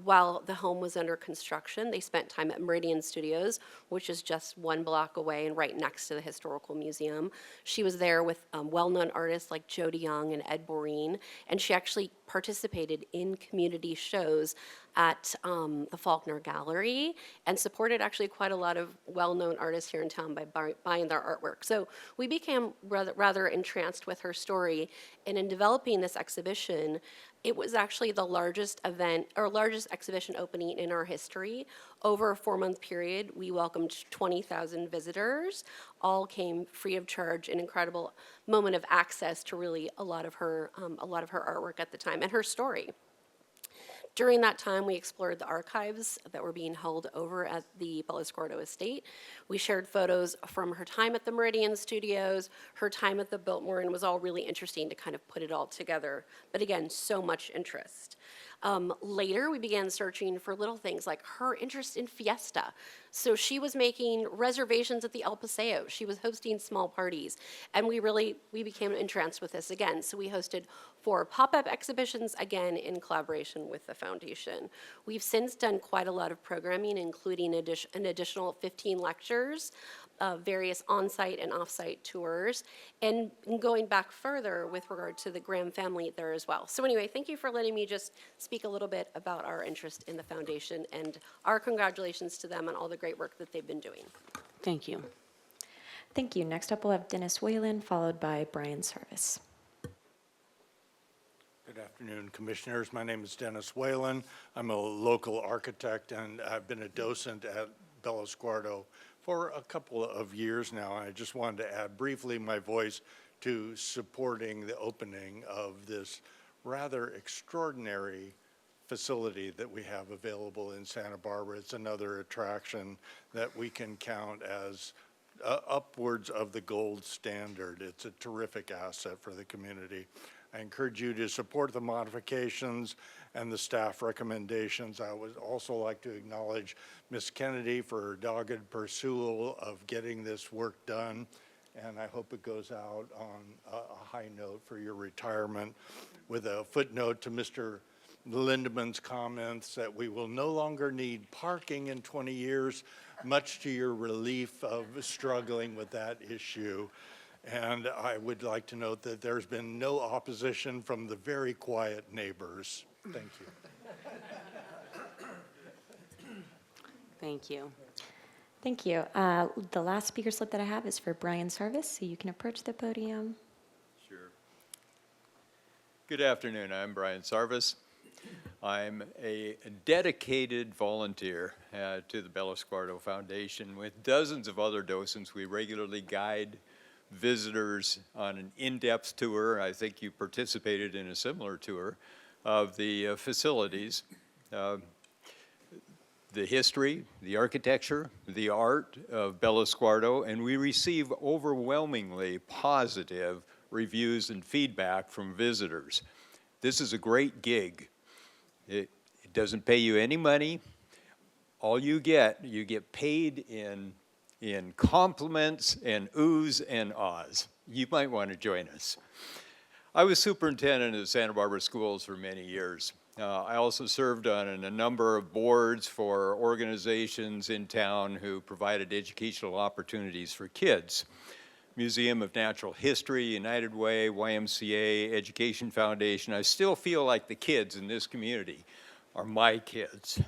while the home was under construction. They spent time at Meridian Studios, which is just 1 block away and right next to the Historical Museum. She was there with well-known artists like Jody Young and Ed Boreen, and she actually participated in community shows at the Faulkner Gallery and supported actually quite a lot of well-known artists here in town by buying their artwork. So we became rather entranced with her story, and in developing this exhibition, it was actually the largest event or largest exhibition opening in our history. Over a 4-month period, we welcomed 20,000 visitors. All came free of charge, an incredible moment of access to really a lot of her artwork at the time and her story. During that time, we explored the archives that were being held over at the Bellasguardo estate. We shared photos from her time at the Meridian Studios, her time at the Biltmore, and it was all really interesting to kind of put it all together. But again, so much interest. Later, we began searching for little things like her interest in Fiesta. So she was making reservations at the El Paseo. She was hosting small parties. And we became entranced with this again. So we hosted 4 pop-up exhibitions, again, in collaboration with the foundation. We've since done quite a lot of programming, including an additional 15 lectures, various on-site and off-site tours, and going back further with regard to the Graham family there as well. So anyway, thank you for letting me just speak a little bit about our interest in the foundation, and our congratulations to them on all the great work that they've been doing. Thank you. Thank you. Next up, we'll have Dennis Whalen, followed by Brian Sarvis. Good afternoon, Commissioners. My name is Dennis Whalen. I'm a local architect, and I've been a docent at Bellasguardo for a couple of years now. I just wanted to add briefly my voice to supporting the opening of this rather extraordinary facility that we have available in Santa Barbara. It's another attraction that we can count as upwards of the gold standard. It's a terrific asset for the community. I encourage you to support the modifications and the staff recommendations. I would also like to acknowledge Ms. Kennedy for her dogged pursuit of getting this work done, and I hope it goes out on a high note for your retirement, with a footnote to Mr. Lindeman's comments that we will no longer need parking in 20 years, much to your relief of struggling with that issue. And I would like to note that there's been no opposition from the very quiet neighbors. Thank you. Thank you. Thank you. The last speaker slip that I have is for Brian Sarvis, so you can approach the podium. Sure. Good afternoon. I'm Brian Sarvis. I'm a dedicated volunteer to the Bellasguardo Foundation. With dozens of other docents, we regularly guide visitors on an in-depth tour. I think you participated in a similar tour of the facilities. The history, the architecture, the art of Bellasguardo, and we receive overwhelmingly positive reviews and feedback from visitors. This is a great gig. It doesn't pay you any money. All you get paid in in compliments and oohs and ahs. You might want to join us. I was superintendent of Santa Barbara schools for many years. I also served on a number of boards for organizations in town who provided educational opportunities for kids. Museum of Natural History, United Way, YMCA, Education Foundation. I still feel like the kids in this community are my kids.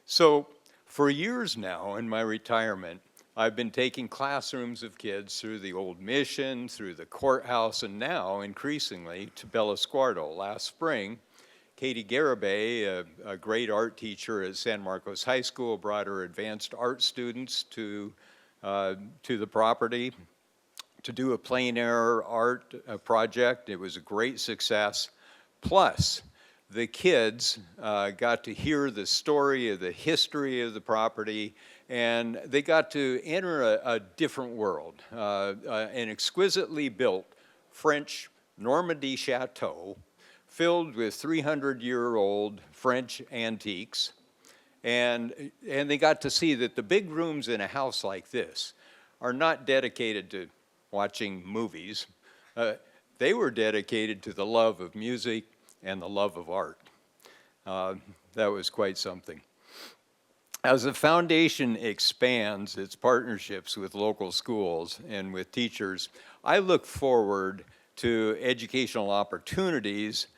So for years now in my retirement, I've been taking classrooms of kids through the old mission, through the courthouse, and now increasingly to Bellasguardo. Last spring, Katie Garibay, a great art teacher at San Marcos High School, brought her advanced art students to the property to do a plein air art project. It was a great success. Plus, the kids got to hear the story of the history of the property, and they got to enter a different world, an exquisitely built French Normandy chateau filled with 300-year-old French antiques. And they got to see that the big rooms in a house like this are not dedicated to watching movies. They were dedicated to the love of music and the love of art. That was quite something. As the foundation expands its partnerships with local schools and with teachers, I look forward to educational opportunities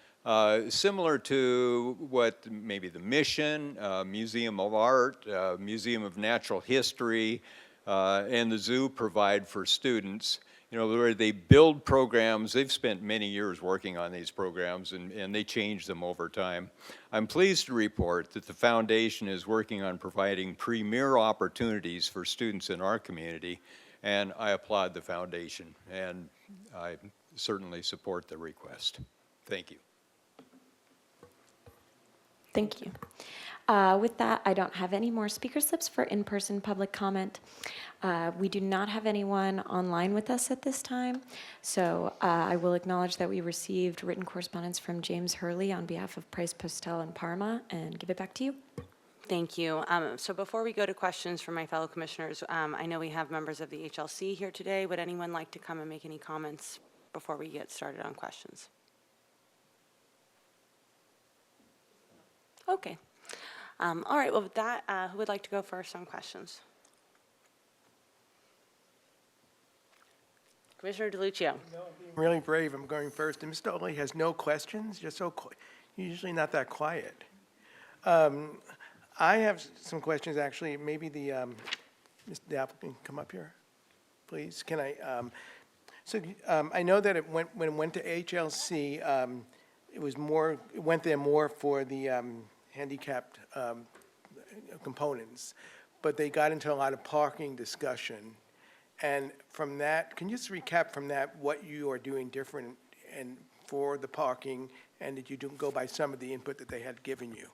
similar to what maybe the Mission, Museum of Art, Museum of Natural History, and the zoo provide for students. You know, where they build programs. They've spent many years working on these programs, and they change them over time. I'm pleased to report that the foundation is working on providing premier opportunities for students in our community, and I applaud the foundation, and I certainly support the request. Thank you. Thank you. With that, I don't have any more speaker slips for in-person public comment. We do not have anyone online with us at this time, so I will acknowledge that we received written correspondence from James Hurley on behalf of Price Postel and Parma, and give it back to you. Thank you. So before we go to questions from my fellow commissioners, I know we have members of the HLC here today. Would anyone like to come and make any comments before we get started on questions? Okay. All right, well, with that, who would like to go first on questions? Commissioner DeLuccio. No, I'm being really brave. I'm going first. And Mr. Oley has no questions. You're so you're usually not that quiet. I have some questions, actually. Maybe the applicant can come up here, please. Can I? I know that when it went to HLC, it was more. It went there more for the handicapped components, but they got into a lot of parking discussion. And from that, can you just recap from that what you are doing different and for the parking, and did you go by some of the input that they had given you?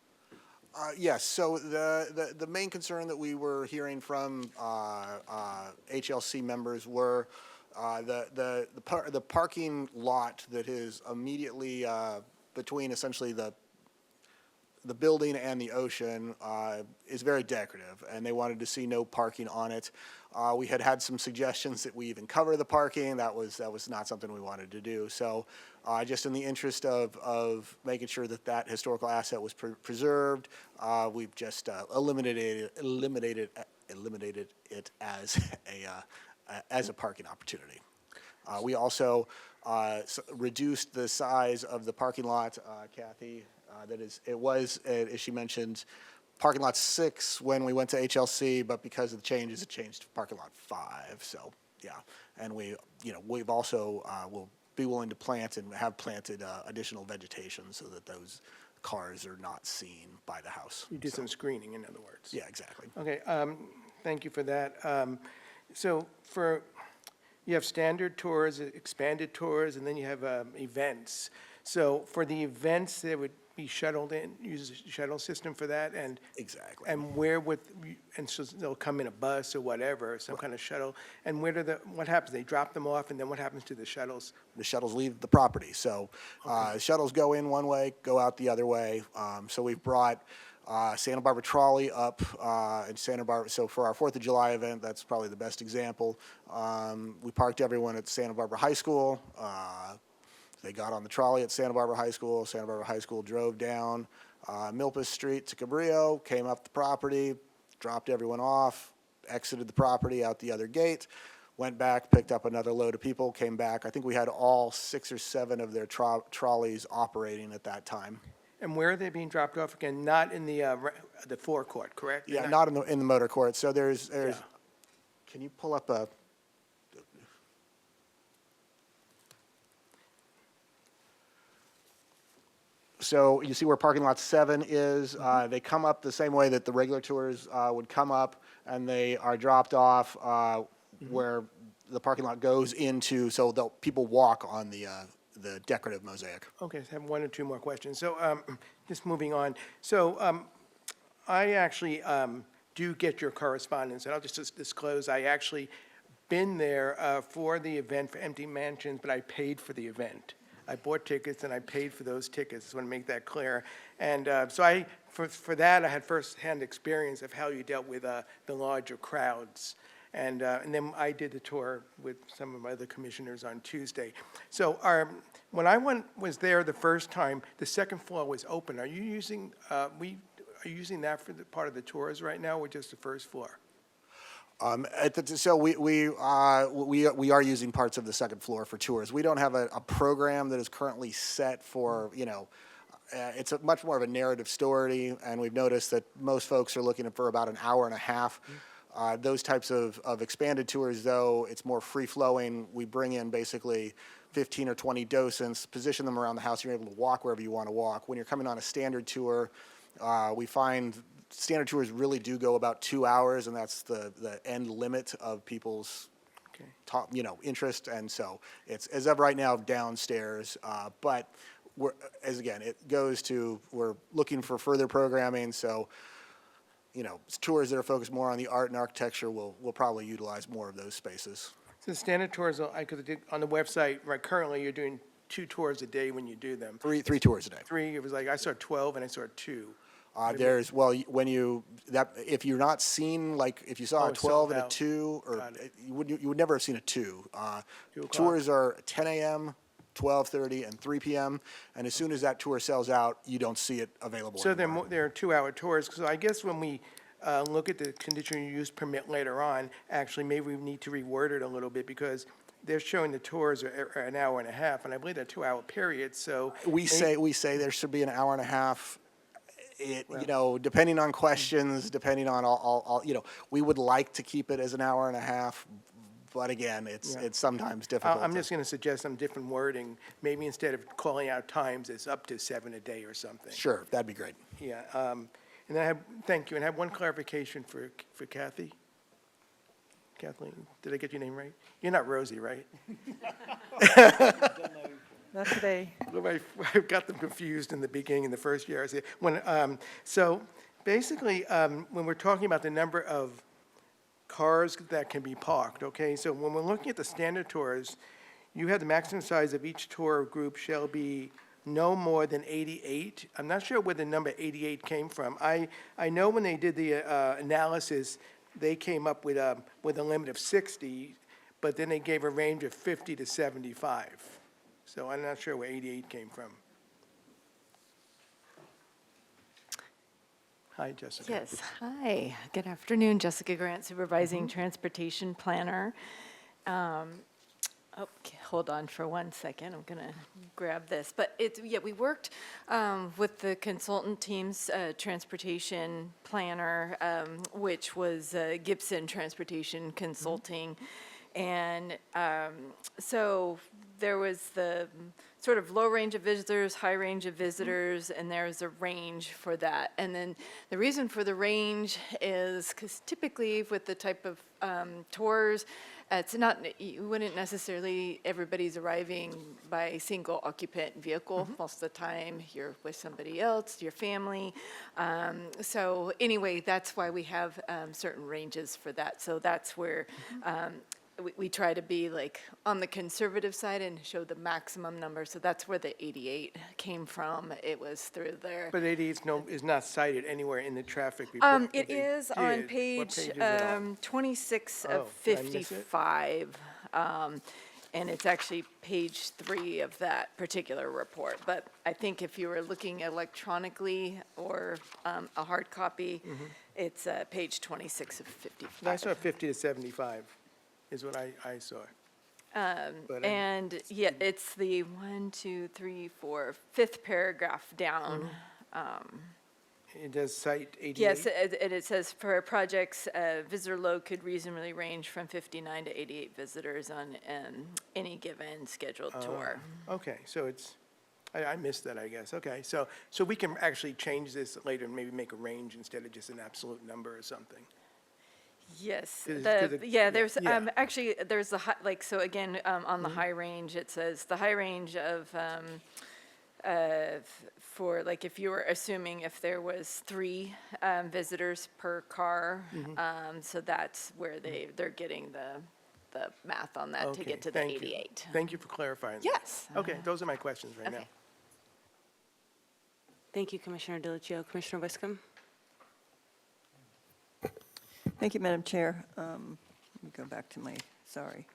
Yes, so the main concern that we were hearing from HLC members were the parking lot that is immediately between essentially the building and the ocean is very decorative, and they wanted to see no parking on it. We had some suggestions that we even cover the parking. That was not something we wanted to do. So just in the interest of making sure that historical asset was preserved, we've just eliminated it as a parking opportunity. We also reduced the size of the parking lot, Kathy. It was, as she mentioned, parking lot 6 when we went to HLC, but because of the changes, it changed to parking lot 5. So, yeah, and we've also will be willing to plant and have planted additional vegetation so that those cars are not seen by the house. You did some screening, in other words. Yeah, exactly. Okay, thank you for that. You have standard tours, expanded tours, and then you have events. So for the events, there would be shuttled in, use a shuttle system for that, and Exactly. and so they'll come in a bus or whatever, some kind of shuttle. And what happens? They drop them off, and then what happens to the shuttles? The shuttles leave the property. So shuttles go in one way, go out the other way. So we've brought Santa Barbara Trolley up in Santa Barbara. So for our 4th of July event, that's probably the best example. We parked everyone at Santa Barbara High School. They got on the trolley at Santa Barbara High School. Santa Barbara High School drove down Milpas Street to Cabrillo, came up the property, dropped everyone off, exited the property out the other gate, went back, picked up another load of people, came back. I think we had all 6 or 7 of their trolleys operating at that time. And where are they being dropped off again? Not in the forecourt, correct? Yeah, not in the motor court. So there's. Yeah. Can you pull up a? So you see where parking lot 7 is. They come up the same way that the regular tours would come up, and they are dropped off where the parking lot goes into. So people walk on the decorative mosaic. Okay, so I have 1 or 2 more questions. So just moving on. So I actually do get your correspondence, and I'll just disclose, I actually been there for the event for Empty Mansions, but I paid for the event. I bought tickets and I paid for those tickets. I want to make that clear. And so for that, I had first-hand experience of how you dealt with the larger crowds. And then I did the tour with some of my other commissioners on Tuesday. So when I was there the first time, the second floor was open. Are you using that for the part of the tours right now, or just the first floor? So we are using parts of the second floor for tours. We don't have a program that is currently set for, it's much more of a narrative story, and we've noticed that most folks are looking for about an hour and a half. Those types of expanded tours, though, it's more free-flowing. We bring in basically 15 or 20 docents, position them around the house. You're able to walk wherever you want to walk. When you're coming on a standard tour, we find standard tours really do go about 2 hours, and that's the end limit of people's top, interest. And so it's, as of right now, downstairs. But we're looking for further programming. So, tours that are focused more on the art and architecture will probably utilize more of those spaces. So standard tours, because I did on the website, right, currently you're doing 2 tours a day when you do them. Three tours a day. 3, it was like, I saw 12 and I saw 2. If you're not seen, like if you saw a 12 and a sold out. 2, or Got it. you would never have seen a 2. 2 o'clock. Tours are 10 a.m., 12:30, and 3 p.m. And as soon as that tour sells out, you don't see it available So anymore. there are 2-hour tours. So I guess when we look at the conditional use permit later on, actually maybe we need to reword it a little bit, because they're showing the tours are an hour and a half, and I believe they're 2-hour periods. So We say there should be an hour and a half. Depending on questions, depending on all, we would like to keep it as an hour and a half, but again, it's sometimes difficult. I'm just going to suggest some different wording. Maybe instead of calling out times, it's up to 7 a day or something. Sure, that'd be great. Yeah. And then thank you, and I have one clarification for Kathy. Kathleen, did I get your name right? You're not Rosie, right? Not today. I got them confused in the beginning, in the first year. I said, so basically, when we're talking about the number of cars that can be parked, okay? So when we're looking at the standard tours, you have the maximum size of each tour group shall be no more than 88. I'm not sure where the number 88 came from. I know when they did the analysis, they came up with a limit of 60, but then they gave a range of 50 to 75. So I'm not sure where 88 came from. Hi, Jessica. Yes, hi, good afternoon, Jessica Grant, Supervising Transportation Planner. Okay, hold on for 1 second, I'm gonna grab this. But we worked with the consultant team's transportation planner, which was Gibson Transportation Consulting. And so there was the sort of low range of visitors, high range of visitors, and there's a range for that. And then the reason for the range is because typically with the type of tours, it's not, you wouldn't necessarily, everybody's arriving by single occupant vehicle. Most of the time, you're with somebody else, your family. So anyway, that's why we have certain ranges for that. So that's where we try to be like on the conservative side and show the maximum number. So that's where the 88 came from. It was through there. But 88 is not cited anywhere in the traffic report. It They is did. on What page is it on? 26 Oh, of did I miss it? 55. And it's actually page 3 of that particular report. But I think if you were looking electronically or a hard copy, Mm-hmm. it's page 26 of 55. I saw 50 to 75 is what I saw. But I- And, yeah, it's the 1, 2, 3, 4, 5th paragraph down. It does cite 88? Yes, and it says for projects, visitor load could reasonably range from 59 to 88 visitors on any given scheduled tour. Okay, so it's, I missed that, I guess. Okay, so we can actually change this later and maybe make a range instead of just an absolute number or something. Yes, 'Cause yeah, it- there's, yeah. actually, there's the, like, so again, on the high range, it says the high range of, for, like, if you were assuming if there was 3 visitors per car, so that's where they're getting the math on that to Okay, get to the thank you. 88. Thank you for clarifying that. Yes. Okay, those are my questions right now. Okay. Thank you, Commissioner Dilichio. Commissioner Wiscombe? Thank you, Madam Chair. Let me go back to my, sorry.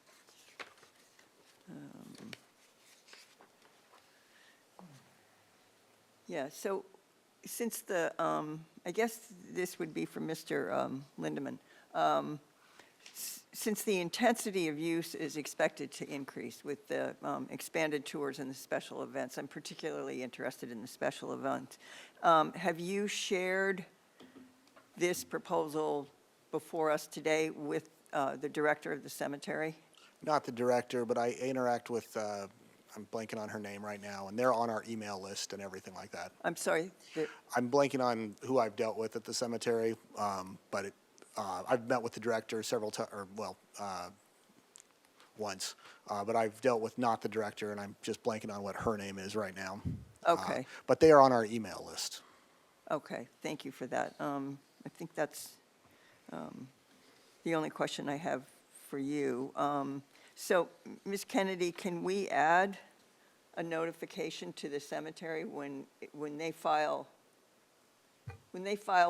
Yeah, so since the, I guess this would be for Mr. Lindeman. Since the intensity of use is expected to increase with the expanded tours and the special events, I'm particularly interested in the special events. Have you shared this proposal before us today with the director of the cemetery? Not the director, but I interact with, I'm blanking on her name right now, and they're on our email list and everything like that. I'm sorry, I'm blanking on who I've dealt with at the cemetery, but I've met with the director several times, or once, but I've dealt with not the director, and I'm just blanking on what her name is right now. Okay. But they are on our email list. Okay, thank you for that. I think that's the only question I have for you. So, Ms. Kennedy, can we add a notification to the cemetery when they file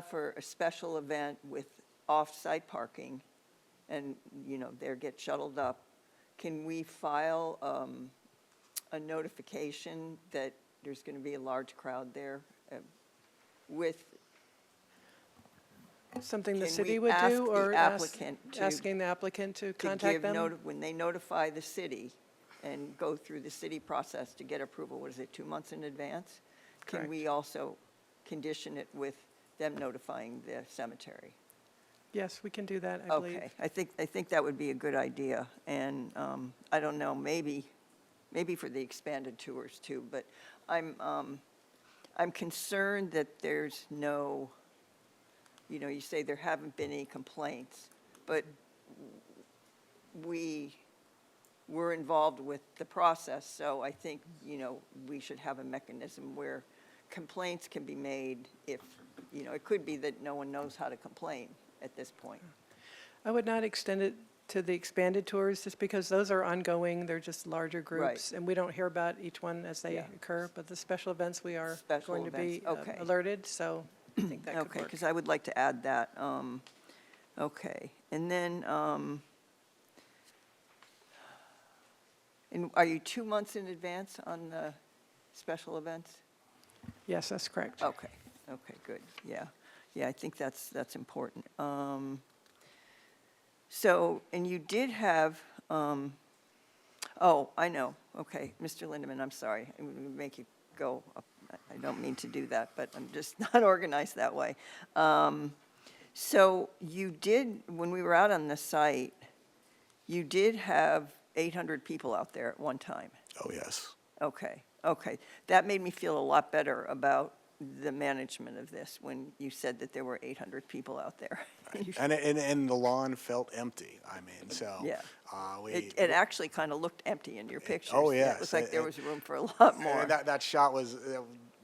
for a special event with off-site parking and, they get shuttled up? Can we file a notification that there's going to be a large crowd there with? Something the Can city we would ask do, the or applicant to- asking the applicant to to contact give them? when they notify the city and go through the city process to get approval, what is it, 2 months in advance? Can Correct. we also condition it with them notifying the cemetery? Yes, we can do that, I believe. Okay, I think that would be a good idea, and I don't know, maybe for the expanded tours too, but I'm concerned that there's no, you say there haven't been any complaints, but we were involved with the process, so I think, we should have a mechanism where complaints can be made if, it could be that no one knows how to complain at this point. I would not extend it to the expanded tours, just because those are ongoing, they're just larger groups, and we don't hear about each one as they Yeah. occur, but the special events, we are Special going to be events, okay. alerted, so I think that could Okay, work. because I would like to add that. Okay, and then, and are you 2 months in advance on the special events? Yes, that's correct. Okay, good, yeah. Yeah, I think that's important. So, and you did have, oh, I know, okay, Mr. Lindeman, I'm sorry, I'm going to make you go up. I don't mean to do that, but I'm just not organized that way. So you did, when we were out on the site, you did have 800 people out there at one time. Oh, yes. Okay. That made me feel a lot better about the management of this when you said that there were 800 people out there. And the lawn felt empty, I mean, so. Yeah. We. It actually kind of looked empty in your pictures. Oh, It yes. looked like there was room for a lot more. And that shot was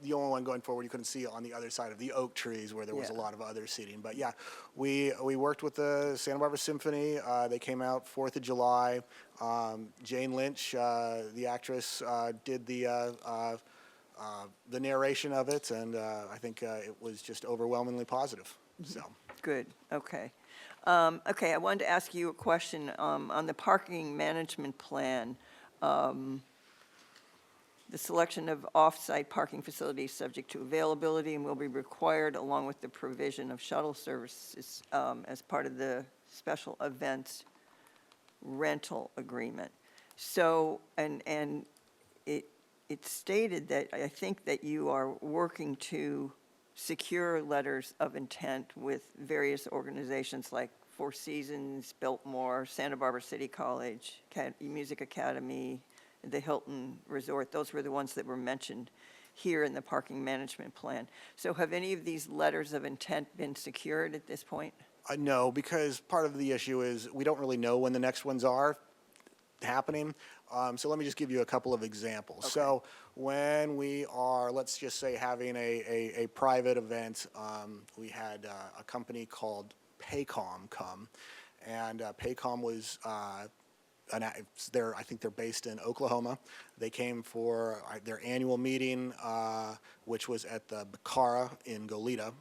the only one going forward. You couldn't see on the other side of the oak trees where there was a Yeah. lot of other seating. But yeah, we worked with the Santa Barbara Symphony. They came out 4th of July. Jane Lynch, the actress, did the narration of it, and I think it was just overwhelmingly positive. So. Good, okay. Okay, I wanted to ask you a question on the parking management plan. The selection of off-site parking facilities subject to availability and will be required along with the provision of shuttle services as part of the special events rental agreement. So, and it stated that, I think that you are working to secure letters of intent with various organizations like Four Seasons, Biltmore, Santa Barbara City College, Music Academy, the Hilton Resort. Those were the ones that were mentioned here in the parking management plan. So have any of these letters of intent been secured at this point? No, because part of the issue is we don't really know when the next ones are happening. So let me just give you a couple of examples. So when we are, let's just say, having a private event, we had a company called Paycom come, and Paycom was, I think they're based in Oklahoma. They came for their annual meeting, which was at the Bacara in Goleta.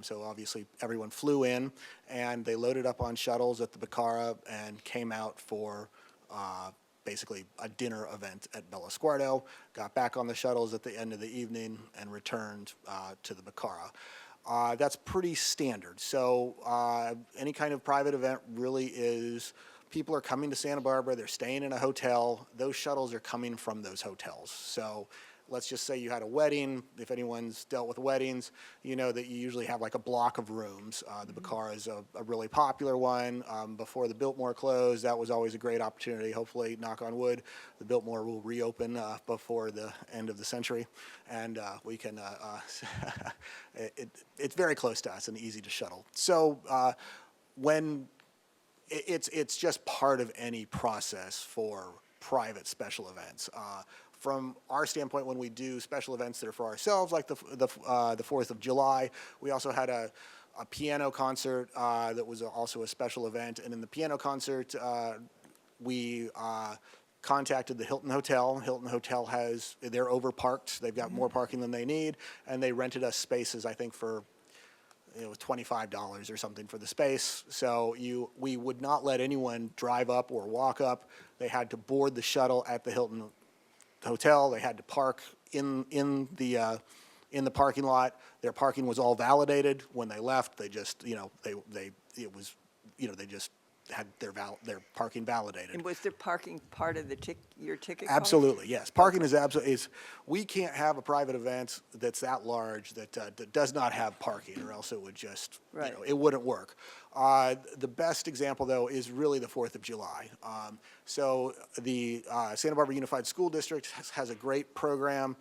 So obviously everyone flew in, and they loaded up on shuttles at the Bacara and came out for basically a dinner event at Bella Squardo, got back on the shuttles at the end of the evening, and returned to the Bacara. That's pretty standard. So any kind of private event really is, people are coming to Santa Barbara, they're staying in a hotel, those shuttles are coming from those hotels. So let's just say you had a wedding. If anyone's dealt with weddings, you know that you usually have like a block of rooms. The Bacara is a really popular one. Before the Biltmore closed, that was always a great opportunity. Hopefully, knock on wood, the Biltmore will reopen before the end of the century, and we can, it's very close to us and easy to shuttle. So when it's just part of any process for private special events. From our standpoint, when we do special events that are for ourselves, like the 4th of July, we also had a piano concert that was also a special event. And in the piano concert, we contacted the Hilton Hotel. Hilton Hotel they're overparked. They've got more parking than they need, and they rented us spaces, I think, for $25 or something for the space. So we would not let anyone drive up or walk up. They had to board the shuttle at the Hilton Hotel. They had to park in the parking lot. Their parking was all validated. When they left, they just they just had their parking validated. And was their parking part of your ticket cost? Absolutely, yes. Parking is absolutely, we can't have a private event that's that large that does not have parking, or else it would just, Right. it wouldn't work. The best example, though, is really the 4th of July. So the Santa Barbara Unified School District has a great program.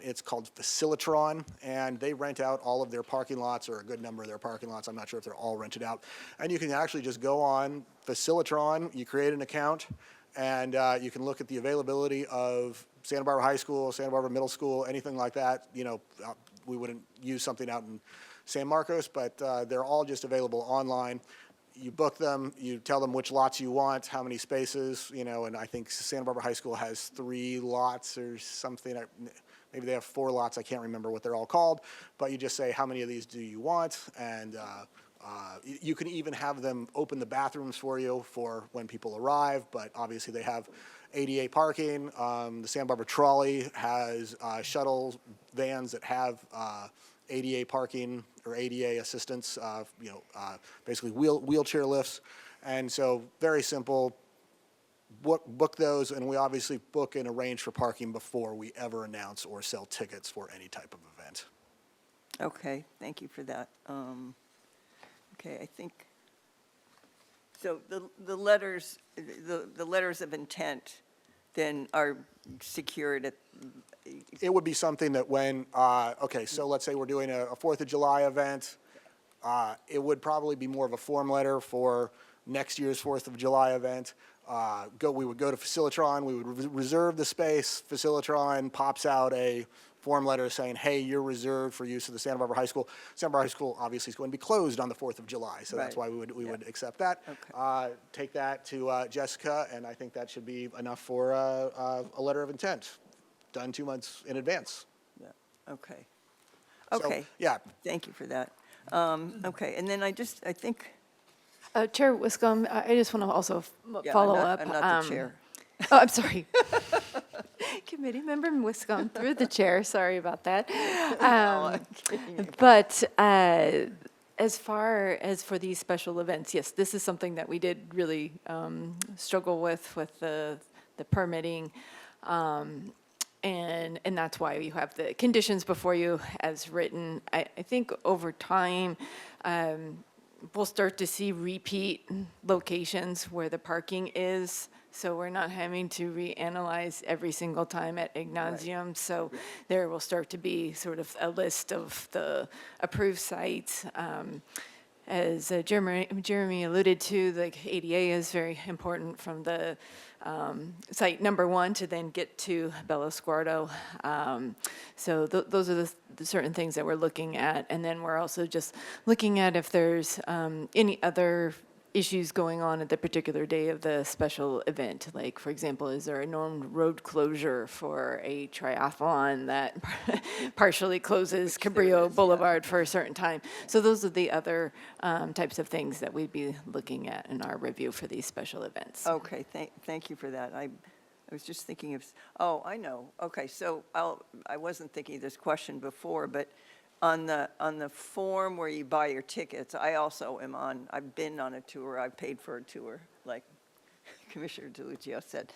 It's called Facilitron, and they rent out all of their parking lots, or a good number of their parking lots. I'm not sure if they're all rented out. And you can actually just go on Facilitron, you create an account, and you can look at the availability of Santa Barbara High School, Santa Barbara Middle School, anything like that. We wouldn't use something out in San Marcos, but they're all just available online. You book them, you tell them which lots you want, how many spaces, and I think Santa Barbara High School has 3 lots or something. Maybe they have 4 lots, I can't remember what they're all called, but you just say, how many of these do you want? And you can even have them open the bathrooms for you for when people arrive, but obviously they have ADA parking. The Santa Barbara Trolley has shuttle vans that have ADA parking or ADA assistance, basically wheelchair lifts. And so very simple, book those, and we obviously book and arrange for parking before we ever announce or sell tickets for any type of event. Okay, thank you for that. Okay, I think, so the letters of intent then are secured at, It would be something that when, so let's say we're doing a 4th of July event, it would probably be more of a form letter for next year's 4th of July event. We would go to Facilitron, we would reserve the space. Facilitron pops out a form letter saying, hey, you're reserved for use of the Santa Barbara High School. Santa Barbara High School obviously is going to be closed on the 4th of July, so that's why Right. we would accept that. Okay. Take that to Jessica, and I think that should be enough for a letter of intent, done 2 months in advance. Yeah, okay. So, Okay. yeah. Thank you for that. Okay, and then I think, Chair Wiscombe, I just want to also yeah, follow up. I'm not the chair. Oh, I'm sorry. Committee Member Wiscombe through the chair, sorry about that. I'm kidding you. But as far as for these special events, yes, this is something that we did really struggle with the permitting. And that's why you have the conditions before you as written. I think over time, we'll start to see repeat locations where the parking is. So we're not having to reanalyze every single time at ad nauseum. So there will start to be sort of a list of the approved sites. As Jeremy alluded to, the ADA is very important from the site number 1 to then get to Bello Squarto. So those are the certain things that we're looking at. And then we're also just looking at if there's any other issues going on at the particular day of the special event. Like, for example, is there a known road closure for a triathlon that partially closes Cabrillo Boulevard for a certain time? So those are the other types of things that we'd be looking at in our review for these special events. Okay, thank you for that. I was just thinking of, oh, I know. Okay, so I wasn't thinking of this question before, but on the form where you buy your tickets, I also am on, I've been on a tour, I've paid for a tour, like Commissioner DeLuccio said.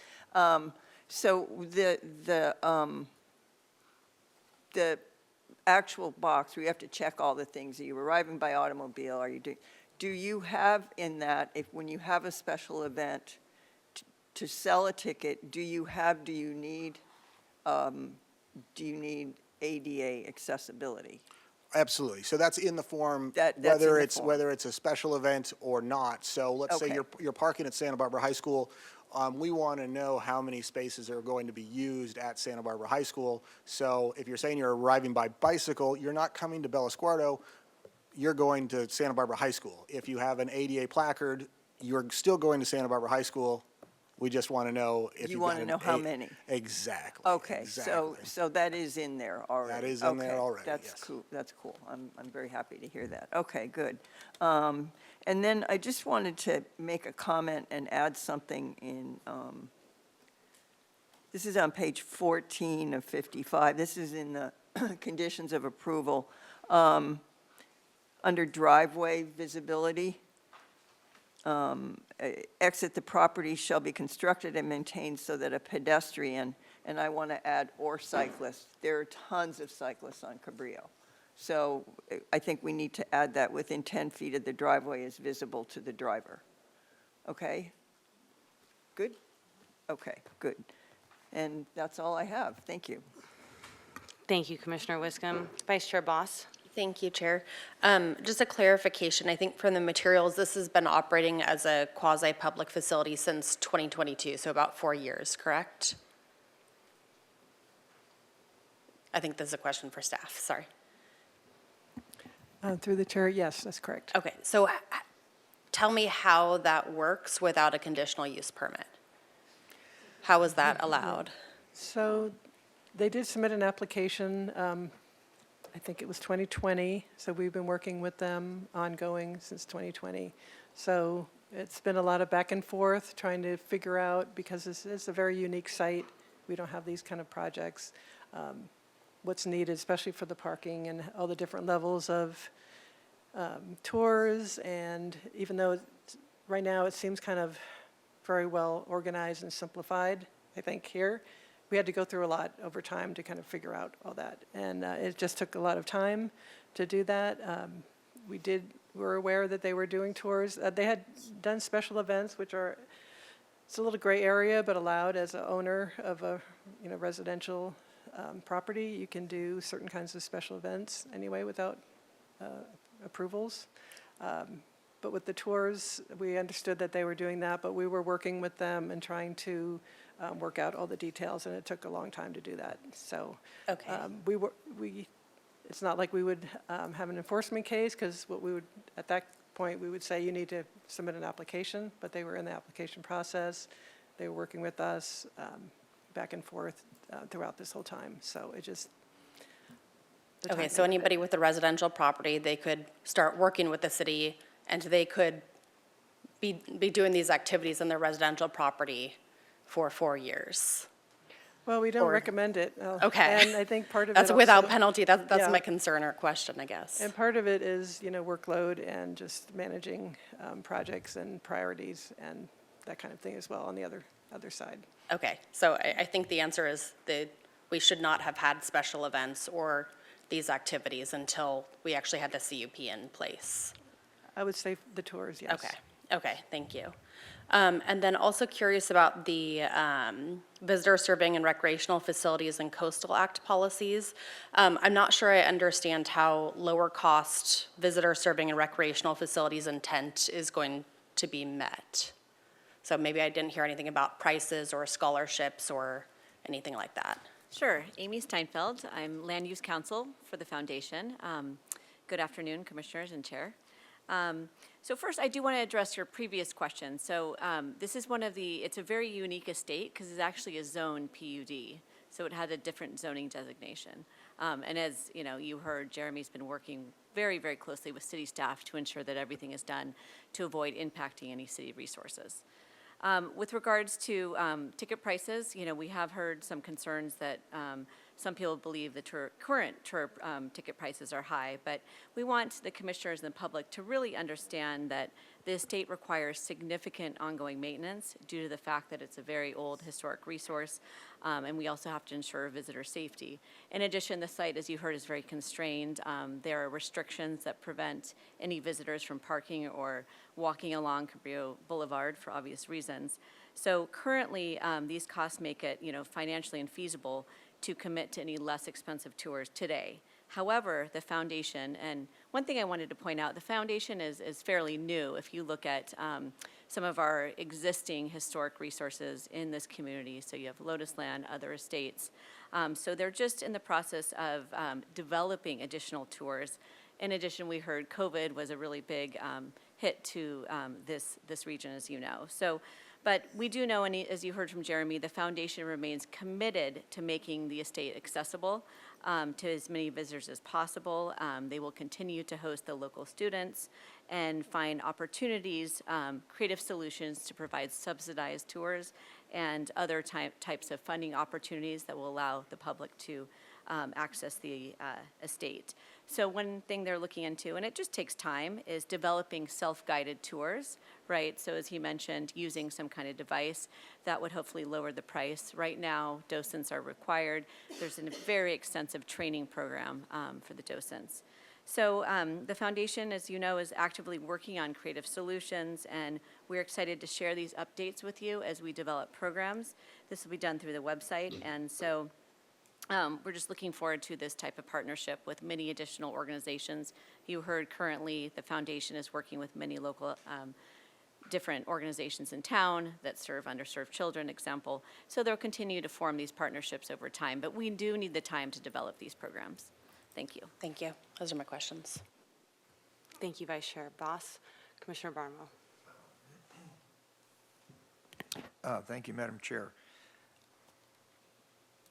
So the actual box, we have to check all the things. Are you arriving by automobile? Are you do you have in that, when you have a special event, to sell a ticket, do you need ADA accessibility? Absolutely. So that's in the form, That's in whether the it's form. whether it's a special event or not. So let's say Okay. you're parking at Santa Barbara High School. We want to know how many spaces are going to be used at Santa Barbara High School. So if you're saying you're arriving by bicycle, you're not coming to Bello Squarto, you're going to Santa Barbara High School. If you have an ADA placard, you're still going to Santa Barbara High School. We just want to know if You you've want got to know an how many? Exactly. Okay, so exactly. that is in there already. That is in there Okay, already, That's yes. cool, that's cool. I'm very happy to hear that. Okay, good. And then I just wanted to make a comment and add something in, this is on page 14 of 55. This is in the conditions of approval. Under driveway visibility, exit the property shall be constructed and maintained so that a pedestrian, and I want to add, or cyclist, there are tons of cyclists on Cabrillo. So I think we need to add that within 10 feet of the driveway is visible to the driver. Okay? Good? Okay, good. And that's all I have. Thank you. Thank you, Commissioner Wiscombe. Vice Chair Boss? Thank you, Chair. Just a clarification, I think from the materials, this has been operating as a quasi-public facility since 2022, so about 4 years, correct? I think this is a question for staff, sorry. Through the chair, yes, that's correct. Okay, so tell me how that works without a conditional use permit. How is that allowed? So they did submit an application, I think it was 2020, so we've been working with them ongoing since 2020. So it's been a lot of back and forth, trying to figure out, because this is a very unique site, we don't have these kind of projects, what's needed, especially for the parking and all the different levels of tours. And even though right now it seems kind of very well organized and simplified, I think here, we had to go through a lot over time to kind of figure out all that. And it just took a lot of time to do that. We were aware that they were doing tours. They had done special events, which are, it's a little gray area, but allowed as an owner of a residential property. You can do certain kinds of special events anyway without approvals. But with the tours, we understood that they were doing that, but we were working with them and trying to work out all the details, and it took a long time to do that. So Okay. it's not like we would have an enforcement case, because what we would, at that point, we would say you need to submit an application, but they were in the application process. They were working with us back and forth throughout this whole time. So it just. the Okay, timing so of it. anybody with a residential property, they could start working with the city, and they could be doing these activities on their residential property for 4 years. Well, we don't or- recommend it. Okay. And I think part of it That's without also- penalty, that's Yeah. my concern or question, I guess. And part of it is, workload and just managing projects and priorities and that kind of thing as well on the other side. Okay, so I think the answer is that we should not have had special events or these activities until we actually had the CUP in place. I would say the tours, yes. Okay, thank you. And then also curious about the visitor serving and recreational facilities and coastal act policies. I'm not sure I understand how lower cost visitor serving and recreational facilities intent is going to be met. So maybe I didn't hear anything about prices or scholarships or anything like that. Sure. Amy Steinfeld. I'm Land Use Counsel for the foundation. Good afternoon, Commissioners and Chair. So first, I do want to address your previous question. So this is it's a very unique estate because it's actually a zone PUD. So it had a different zoning designation. And as you heard, Jeremy's been working very, very closely with city staff to ensure that everything is done to avoid impacting any city resources. With regards to ticket prices, we have heard some concerns that some people believe the current tour ticket prices are high, but we want the commissioners and the public to really understand that the estate requires significant ongoing maintenance due to the fact that it's a very old historic resource, and we also have to ensure visitor safety. In addition, the site, as you heard, is very constrained. There are restrictions that prevent any visitors from parking or walking along Cabrillo Boulevard for obvious reasons. So currently, these costs make it, financially infeasible to commit to any less expensive tours today. However, the foundation, and one thing I wanted to point out, the foundation is fairly new. If you look at some of our existing historic resources in this community, so you have Lotus Land, other estates. So they're just in the process of developing additional tours. In addition, we heard COVID was a really big hit to this region, as you know. But we do know, and as you heard from Jeremy, the foundation remains committed to making the estate accessible to as many visitors as possible. They will continue to host the local students and find opportunities, creative solutions to provide subsidized tours and other types of funding opportunities that will allow the public to access the estate. So one thing they're looking into, and it just takes time, is developing self-guided tours, right? So as he mentioned, using some kind of device that would hopefully lower the price. Right now, docents are required. There's a very extensive training program for the docents. So the foundation, as you know, is actively working on creative solutions, and we're excited to share these updates with you as we develop programs. This will be done through the website, and so we're just looking forward to this type of partnership with many additional organizations. You heard currently the foundation is working with many local different organizations in town that serve underserved children, example. So they'll continue to form these partnerships over time, but we do need the time to develop these programs. Thank you. Thank you. Those are my questions. Thank you, Vice Chair Boss. Commissioner Barnwell. Thank you, Madam Chair.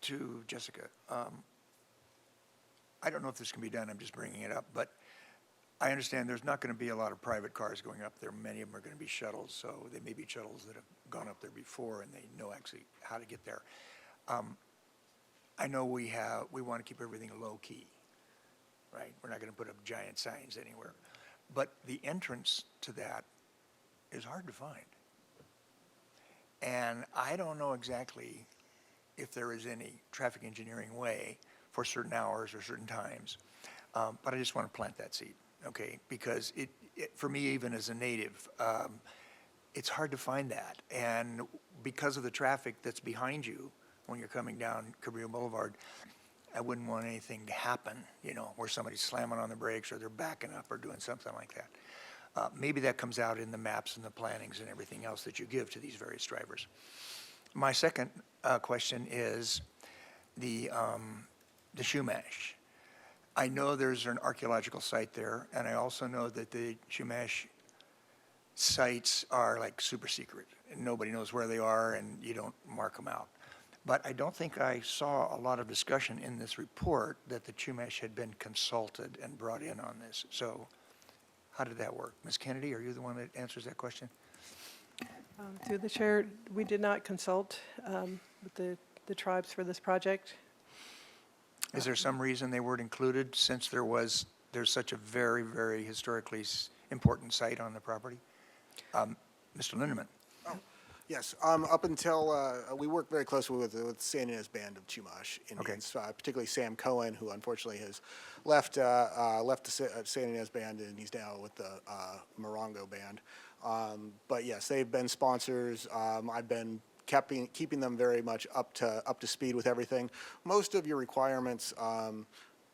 To Jessica, I don't know if this can be done, I'm just bringing it up, but I understand there's not going to be a lot of private cars going up there. Many of them are going to be shuttles, so they may be shuttles that have gone up there before and they know actually how to get there. I know we want to keep everything low-key, right? We're not going to put up giant signs anywhere. But the entrance to that is hard to find. And I don't know exactly if there is any traffic engineering way for certain hours or certain times. But I just want to plant that seed, okay? Because for me, even as a native, it's hard to find that. And because of the traffic that's behind you when you're coming down Cabrillo Boulevard, I wouldn't want anything to happen, where somebody's slamming on the brakes or they're backing up or doing something like that. Maybe that comes out in the maps and the plannings and everything else that you give to these various drivers. My second question is the Chumash. I know there's an archaeological site there, and I also know that the Chumash sites are like super secret, and nobody knows where they are, and you don't mark them out. But I don't think I saw a lot of discussion in this report that the Chumash had been consulted and brought in on this. So how did that work? Ms. Kennedy, are you the one that answers that question? Through the chair, we did not consult with the tribes for this project. Is there some reason they weren't included since there's such a very, very historically important site on the property? Mr. Lindeman? Yes, up until, we work very closely with San Ynez Band of Chumash Indians, particularly Sam Cohen, who unfortunately has left the San Ynez Band, and he's now with the Morongo Band. But yes, they've been sponsors. I've been keeping them very much up to speed with everything. Most of your requirements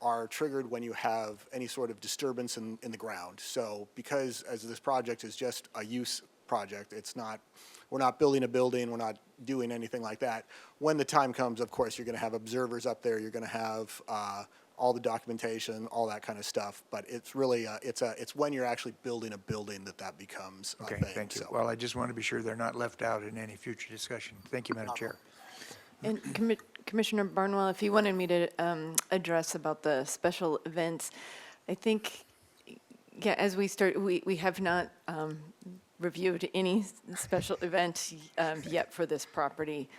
are triggered when you have any sort of disturbance in the ground. So because as this project is just a use project, we're not building a building, we're not doing anything like that. When the time comes, of course, you're going to have observers up there, you're going to have all the documentation, all that kind of stuff. But it's really, it's when you're actually building a building that becomes a Okay, thing. thank you. So. Well, I just want to be sure they're not left out in any future discussion. Thank you, Madam Chair. And Commissioner Barnwell, if you wanted me to address about the special events, I think, yeah, as we start, we have not reviewed any special event yet for this property.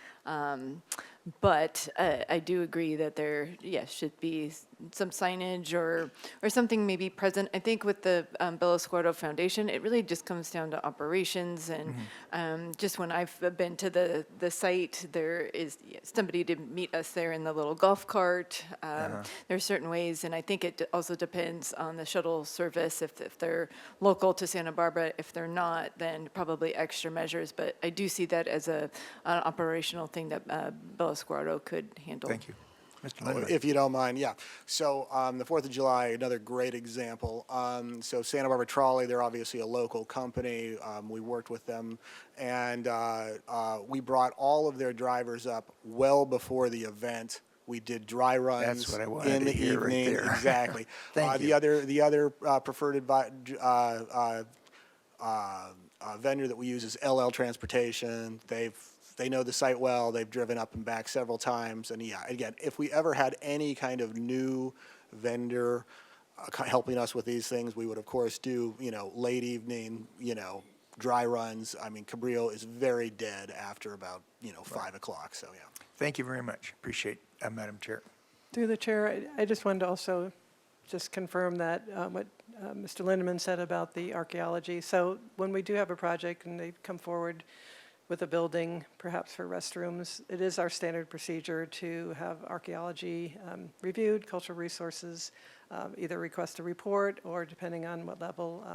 But I do agree that there, yes, should be some signage or something maybe present. I think with the Bella Squardo Foundation, it really just comes down to operations. And just when I've been to the site, there is somebody to meet us there in the little golf cart. There are certain ways, and I think it also depends on the shuttle service. If they're local to Santa Barbara, if they're not, then probably extra measures. But I do see that as an operational thing that Bella Squardo could handle. Thank you. Mr. Lindeman? If you don't mind, yeah. So the 4th of July, another great example. So Santa Barbara Trolley, they're obviously a local company. We worked with them, and we brought all of their drivers up well before the event. We did dry runs That's what I wanted in to the hear right evening. there. Exactly. Thank you. The other preferred vendor that we use is LL Transportation. They know the site well. They've driven up and back several times. And yeah, again, if we ever had any kind of new vendor helping us with these things, we would of course do, late evening, dry runs. I mean, Cabrillo is very dead after about, 5 o'clock. So yeah. Thank you very much. Appreciate it, Madam Chair. Through the chair, I just wanted to also just confirm that what Mr. Lindeman said about the archaeology. So when we do have a project and they come forward with a building, perhaps for restrooms, it is our standard procedure to have archaeology reviewed, cultural resources, either request a report or, depending on what level,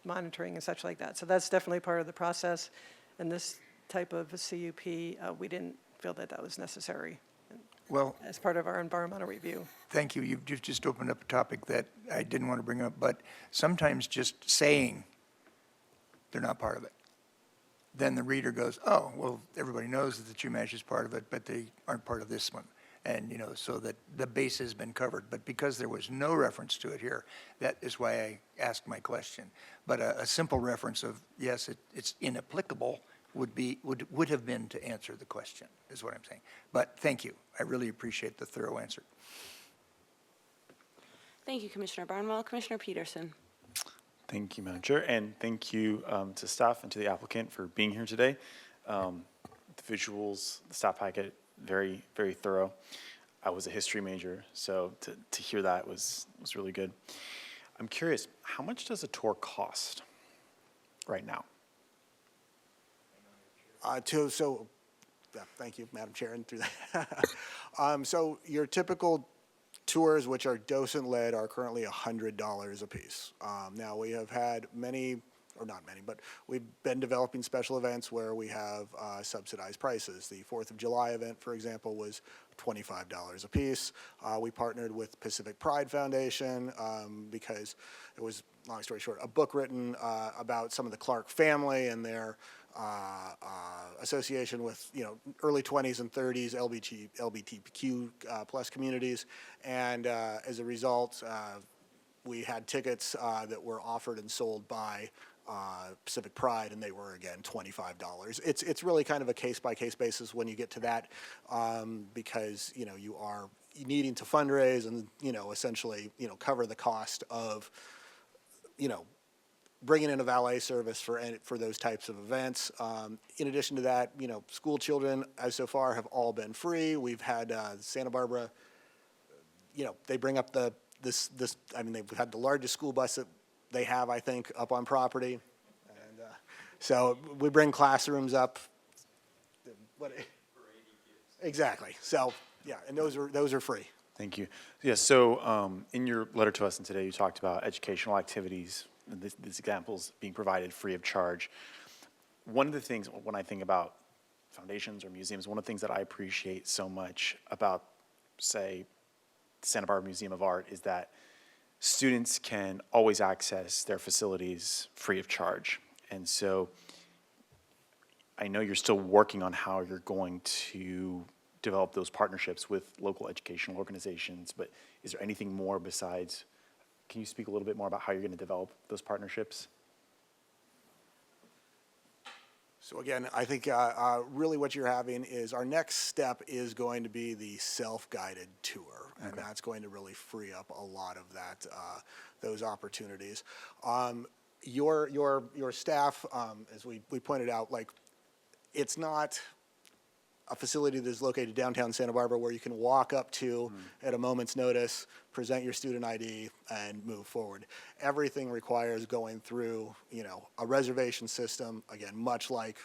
monitoring and such like that. So that's definitely part of the process. And this type of a CUP, we didn't feel that was necessary Well, as part of our environmental review. thank you. You've just opened up a topic that I didn't want to bring up, but sometimes just saying they're not part of it, then the reader goes, oh, well, everybody knows that the Chumash is part of it, but they aren't part of this one. And, so that the base has been covered. But because there was no reference to it here, that is why I asked my question. But a simple reference of, yes, it's inapplicable would have been to answer the question, is what I'm saying. But thank you. I really appreciate the thorough answer. Thank you, Commissioner Barnwell. Commissioner Peterson. Thank you, Madam Chair, and thank you to staff and to the applicant for being here today. The visuals, the staff packet, very, very thorough. I was a history major, so to hear that was really good. I'm curious, how much does a tour cost right now? Thank you, Madam Chair, and through that. So your typical tours, which are docent-led, are currently $100 a piece. Now, we have had many or not many, but we've been developing special events where we have subsidized prices. The 4th of July event, for example, was $25 a piece. We partnered with Pacific Pride Foundation because it was, long story short, a book written about some of the Clark family and their association with, early 20s and 30s LGBTQ plus communities. And as a result, we had tickets that were offered and sold by Pacific Pride, and they were, again, $25. It's really kind of a case-by-case basis when you get to that because, you are needing to fundraise and, essentially, cover the cost of, bringing in a valet service for those types of events. In addition to that, school children, as so far, have all been free. We've had Santa Barbara, they bring up they've had the largest school bus that they have, I think, up on property. And so we bring classrooms up. Exactly. So, yeah, and those are free. Thank you. Yeah, so in your letter to us and today, you talked about educational activities, and these examples being provided free of charge. One of the things, when I think about foundations or museums, one of the things that I appreciate so much about, say, the Santa Barbara Museum of Art is that students can always access their facilities free of charge. And so I know you're still working on how you're going to develop those partnerships with local educational organizations, but is there anything more besides, can you speak a little bit more about how you're going to develop those partnerships? So again, I think really what you're having is our next step is going to be the self-guided tour, and that's going to really free up a lot of that those opportunities. Your staff, as we pointed out, like it's not a facility that is located downtown Santa Barbara where you can walk up to at a moment's notice, present your student ID, and move forward. Everything requires going through, a reservation system, again, much like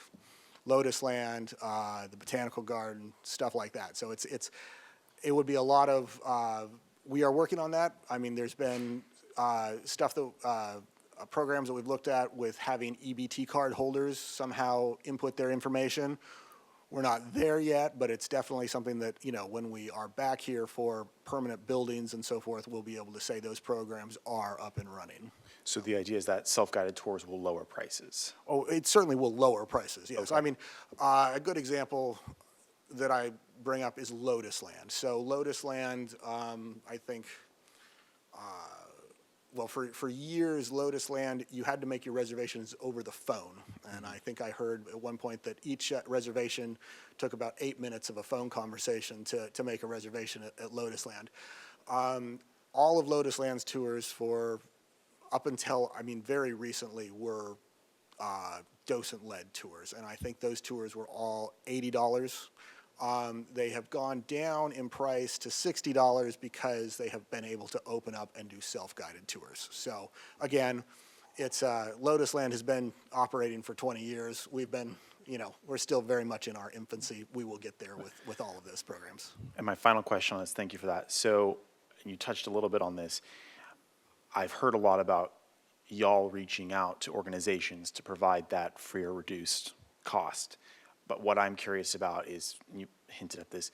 Lotus Land, the Botanical Garden, stuff like that. So it would be a lot of, we are working on that. I mean, there's been stuff that, programs that we've looked at with having EBT card holders somehow input their information. We're not there yet, but it's definitely something that, when we are back here for permanent buildings and so forth, we'll be able to say those programs are up and running. So the idea is that self-guided tours will lower prices. Oh, it certainly will lower prices, yes. Okay. I mean, a good example that I bring up is Lotus Land. So Lotus Land, I think, well, for years, Lotus Land, you had to make your reservations over the phone. And I think I heard at one point that each reservation took about 8 minutes of a phone conversation to make a reservation at Lotus Land. All of Lotus Land's tours for up until, very recently were docent-led tours. And I think those tours were all $80. They have gone down in price to $60 because they have been able to open up and do self-guided tours. So again, it's Lotus Land has been operating for 20 years. We've been, we're still very much in our infancy. We will get there with all of those programs. And my final question on this, thank you for that. So you touched a little bit on this. I've heard a lot about y'all reaching out to organizations to provide that free or reduced cost. But what I'm curious about is, and you hinted at this,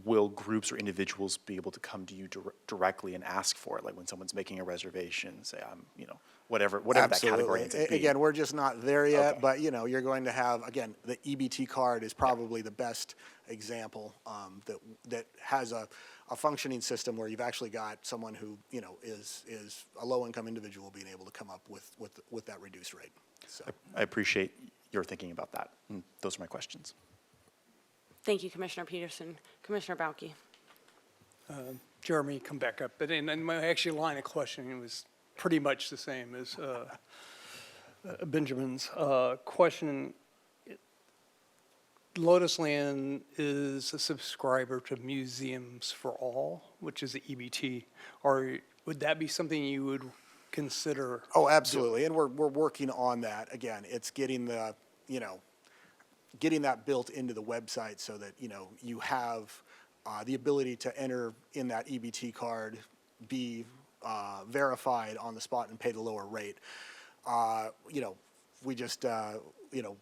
will groups or individuals be able to come to you directly and ask for it? Like when someone's making a reservation, say, whatever that category ends up being. Again, we're just not there yet, Okay. but you're going to have, again, the EBT card is probably the best example that has a functioning system where you've actually got someone who, is a low-income individual being able to come up with that reduced rate. So. I appreciate your thinking about that. And those are my questions. Thank you, Commissioner Peterson. Commissioner Bauke. Jeremy, come back up. But in my actual line of questioning was pretty much the same as Benjamin's question. Lotus Land is a subscriber to Museums for All, which is the EBT. Or would that be something you would consider? Oh, absolutely, and we're working on that. Again, it's getting the, getting that built into the website so that, you have the ability to enter in that EBT card, be verified on the spot and pay the lower rate. you know, we just, you know,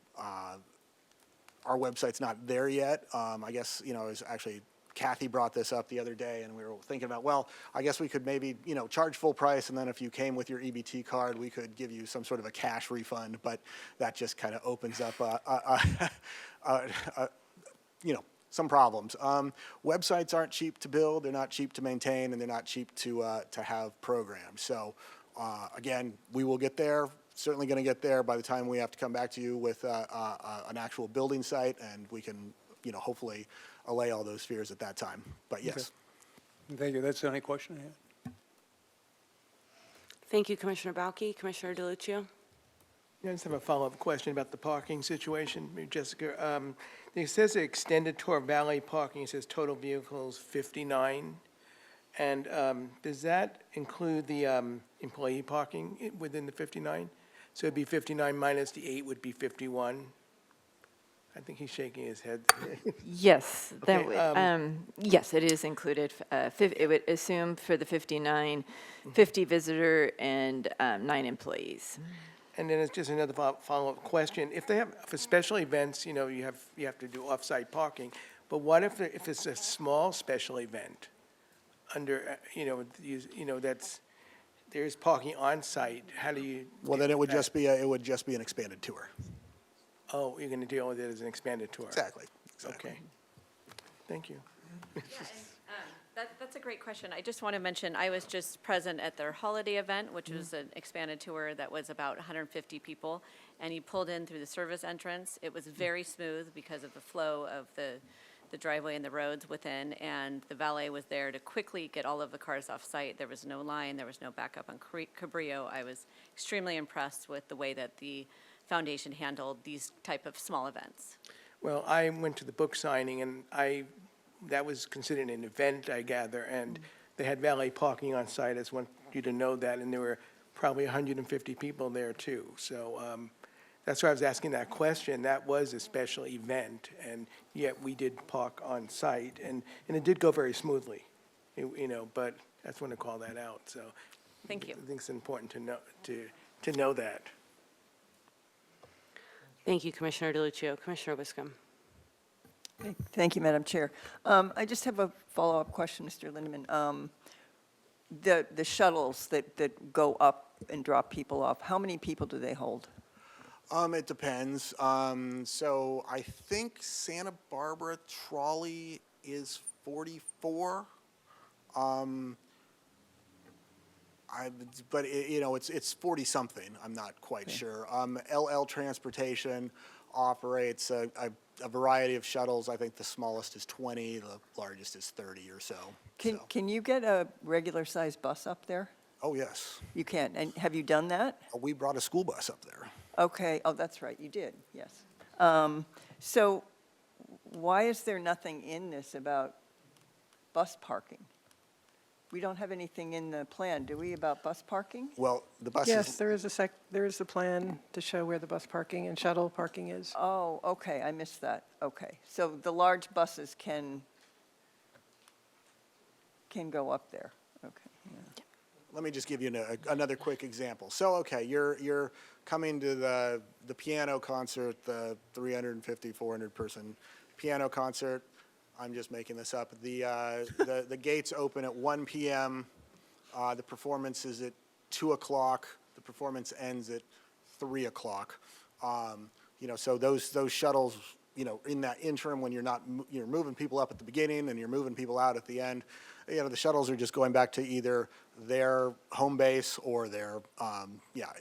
our website's not there yet. I guess, you know, it was actually Kathy brought this up the other day, and we were thinking about, well, I guess we could maybe, you know, charge full price, and then if you came with your EBT card, we could give you some sort of a cash refund, but that just kind of opens up, you know, some problems. Websites aren't cheap to build, they're not cheap to maintain, and they're not cheap to have programs. So, again, we will get there. Certainly going to get there by the time we have to come back to you with an actual building site, and we can, you know, hopefully allay all those fears at that time. But yes. Thank you. That's the only question I had. Thank you, Commissioner Bauke. Commissioner DeLuccio? I just have a follow-up question about the parking situation, maybe Jessica. It says extended tour valet parking, it says total vehicles 59. And does that include the employee parking within the 59? So it'd be 59 minus the 8 would be 51? I think he's shaking his head. Yes, that Okay, would, yes, it is included. It would assume for the 59, 50 visitor and 9 employees. And then it's just another follow-up question. If they have, for special events, you know, you have to do off-site parking, but what if it's a small special event under, you know, that's, there's parking on-site, how do you? Well, then deal it would with just be, it would just be an expanded tour. that? Oh, you're going to deal with it as an expanded tour? Exactly. Okay. Thank you. That's a great question. I just want to mention, I was just present at their holiday event, which was an expanded tour that was about 150 people, and you pulled in through the service entrance. It was very smooth because of the flow of the driveway and the roads within, and the valet was there to quickly get all of the cars off site. There was no line, there was no backup on Cabrillo. I was extremely impressed with the way that the foundation handled these type of small events. Well, I went to the book signing, and that was considered an event, I gather, and they had valet parking on site. I just want you to know that, and there were probably 150 people there, too. So that's why I was asking that question. That was a special event, and yet we did park on site, and it did go very smoothly, you know, but I just want to call that out, so. Thank you. I think it's important to know that. Thank you, Commissioner DeLuccio. Commissioner Wiscombe? Thank you, Madam Chair. I just have a follow-up question, Mr. Lindeman. The shuttles that go up and drop people off, how many people do they hold? It depends. So I think Santa Barbara trolley is 44. But you know, it's 40-something. I'm not quite sure. LL Transportation operates a variety of shuttles. I think the smallest is 20, the largest is 30 or so. Can you get a regular-sized bus up there? Oh, yes. You can, and have you done that? We brought a school bus up there. Okay, oh, that's right, you did, yes. So why is there nothing in this about bus parking? We don't have anything in the plan, do we, about bus parking? Well, the bus Yes, is, there is a plan to show where the bus parking and shuttle parking is. Oh, okay, I missed that, okay. So the large buses can go up there, okay. Yeah. let me just give you another quick example. So, okay, you're coming to the piano concert, the 350, 400 person piano concert. I'm just making this up. The gates open at 1 p.m. The performance is at 2 o'clock. The performance ends at 3 o'clock. You know, so those shuttles, you know, in that interim when you're moving people up at the beginning and you're moving people out at the end, you know, the shuttles are just going back to either their home base or their,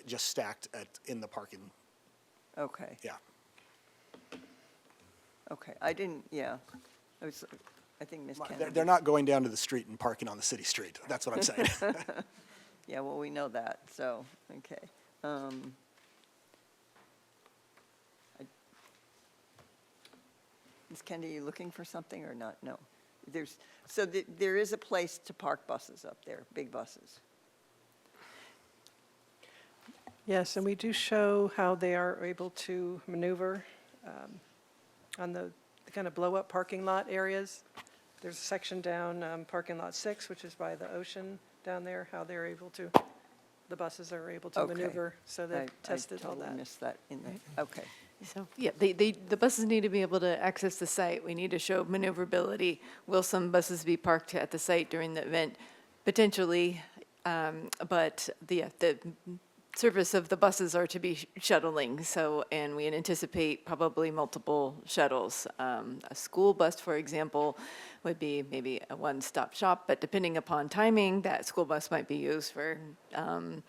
just stacked in the parking. Okay, Yeah. okay, I didn't, yeah. I think Ms. Kennedy. They're not going down to the street and parking on the city street. That's what I'm saying. Yeah, well, we know that, so, okay. Ms. Kennedy, you looking for something or not? No. There is a place to park buses up there, big buses. Yes, and we do show how they are able to maneuver on the kind of blow-up parking lot areas. There's a section down parking lot 6, which is by the ocean down there, how they're able to the buses are able to Okay. maneuver, so they've tested all I totally that. missed that in the, okay. So, yeah, the buses need to be able to access the site. We need to show maneuverability. Will some buses be parked at the site during the event? Potentially, but the service of the buses are to be shuttling, so, and we anticipate probably multiple shuttles. A school bus, for example, would be maybe a one-stop shop, but depending upon timing, that school bus might be used for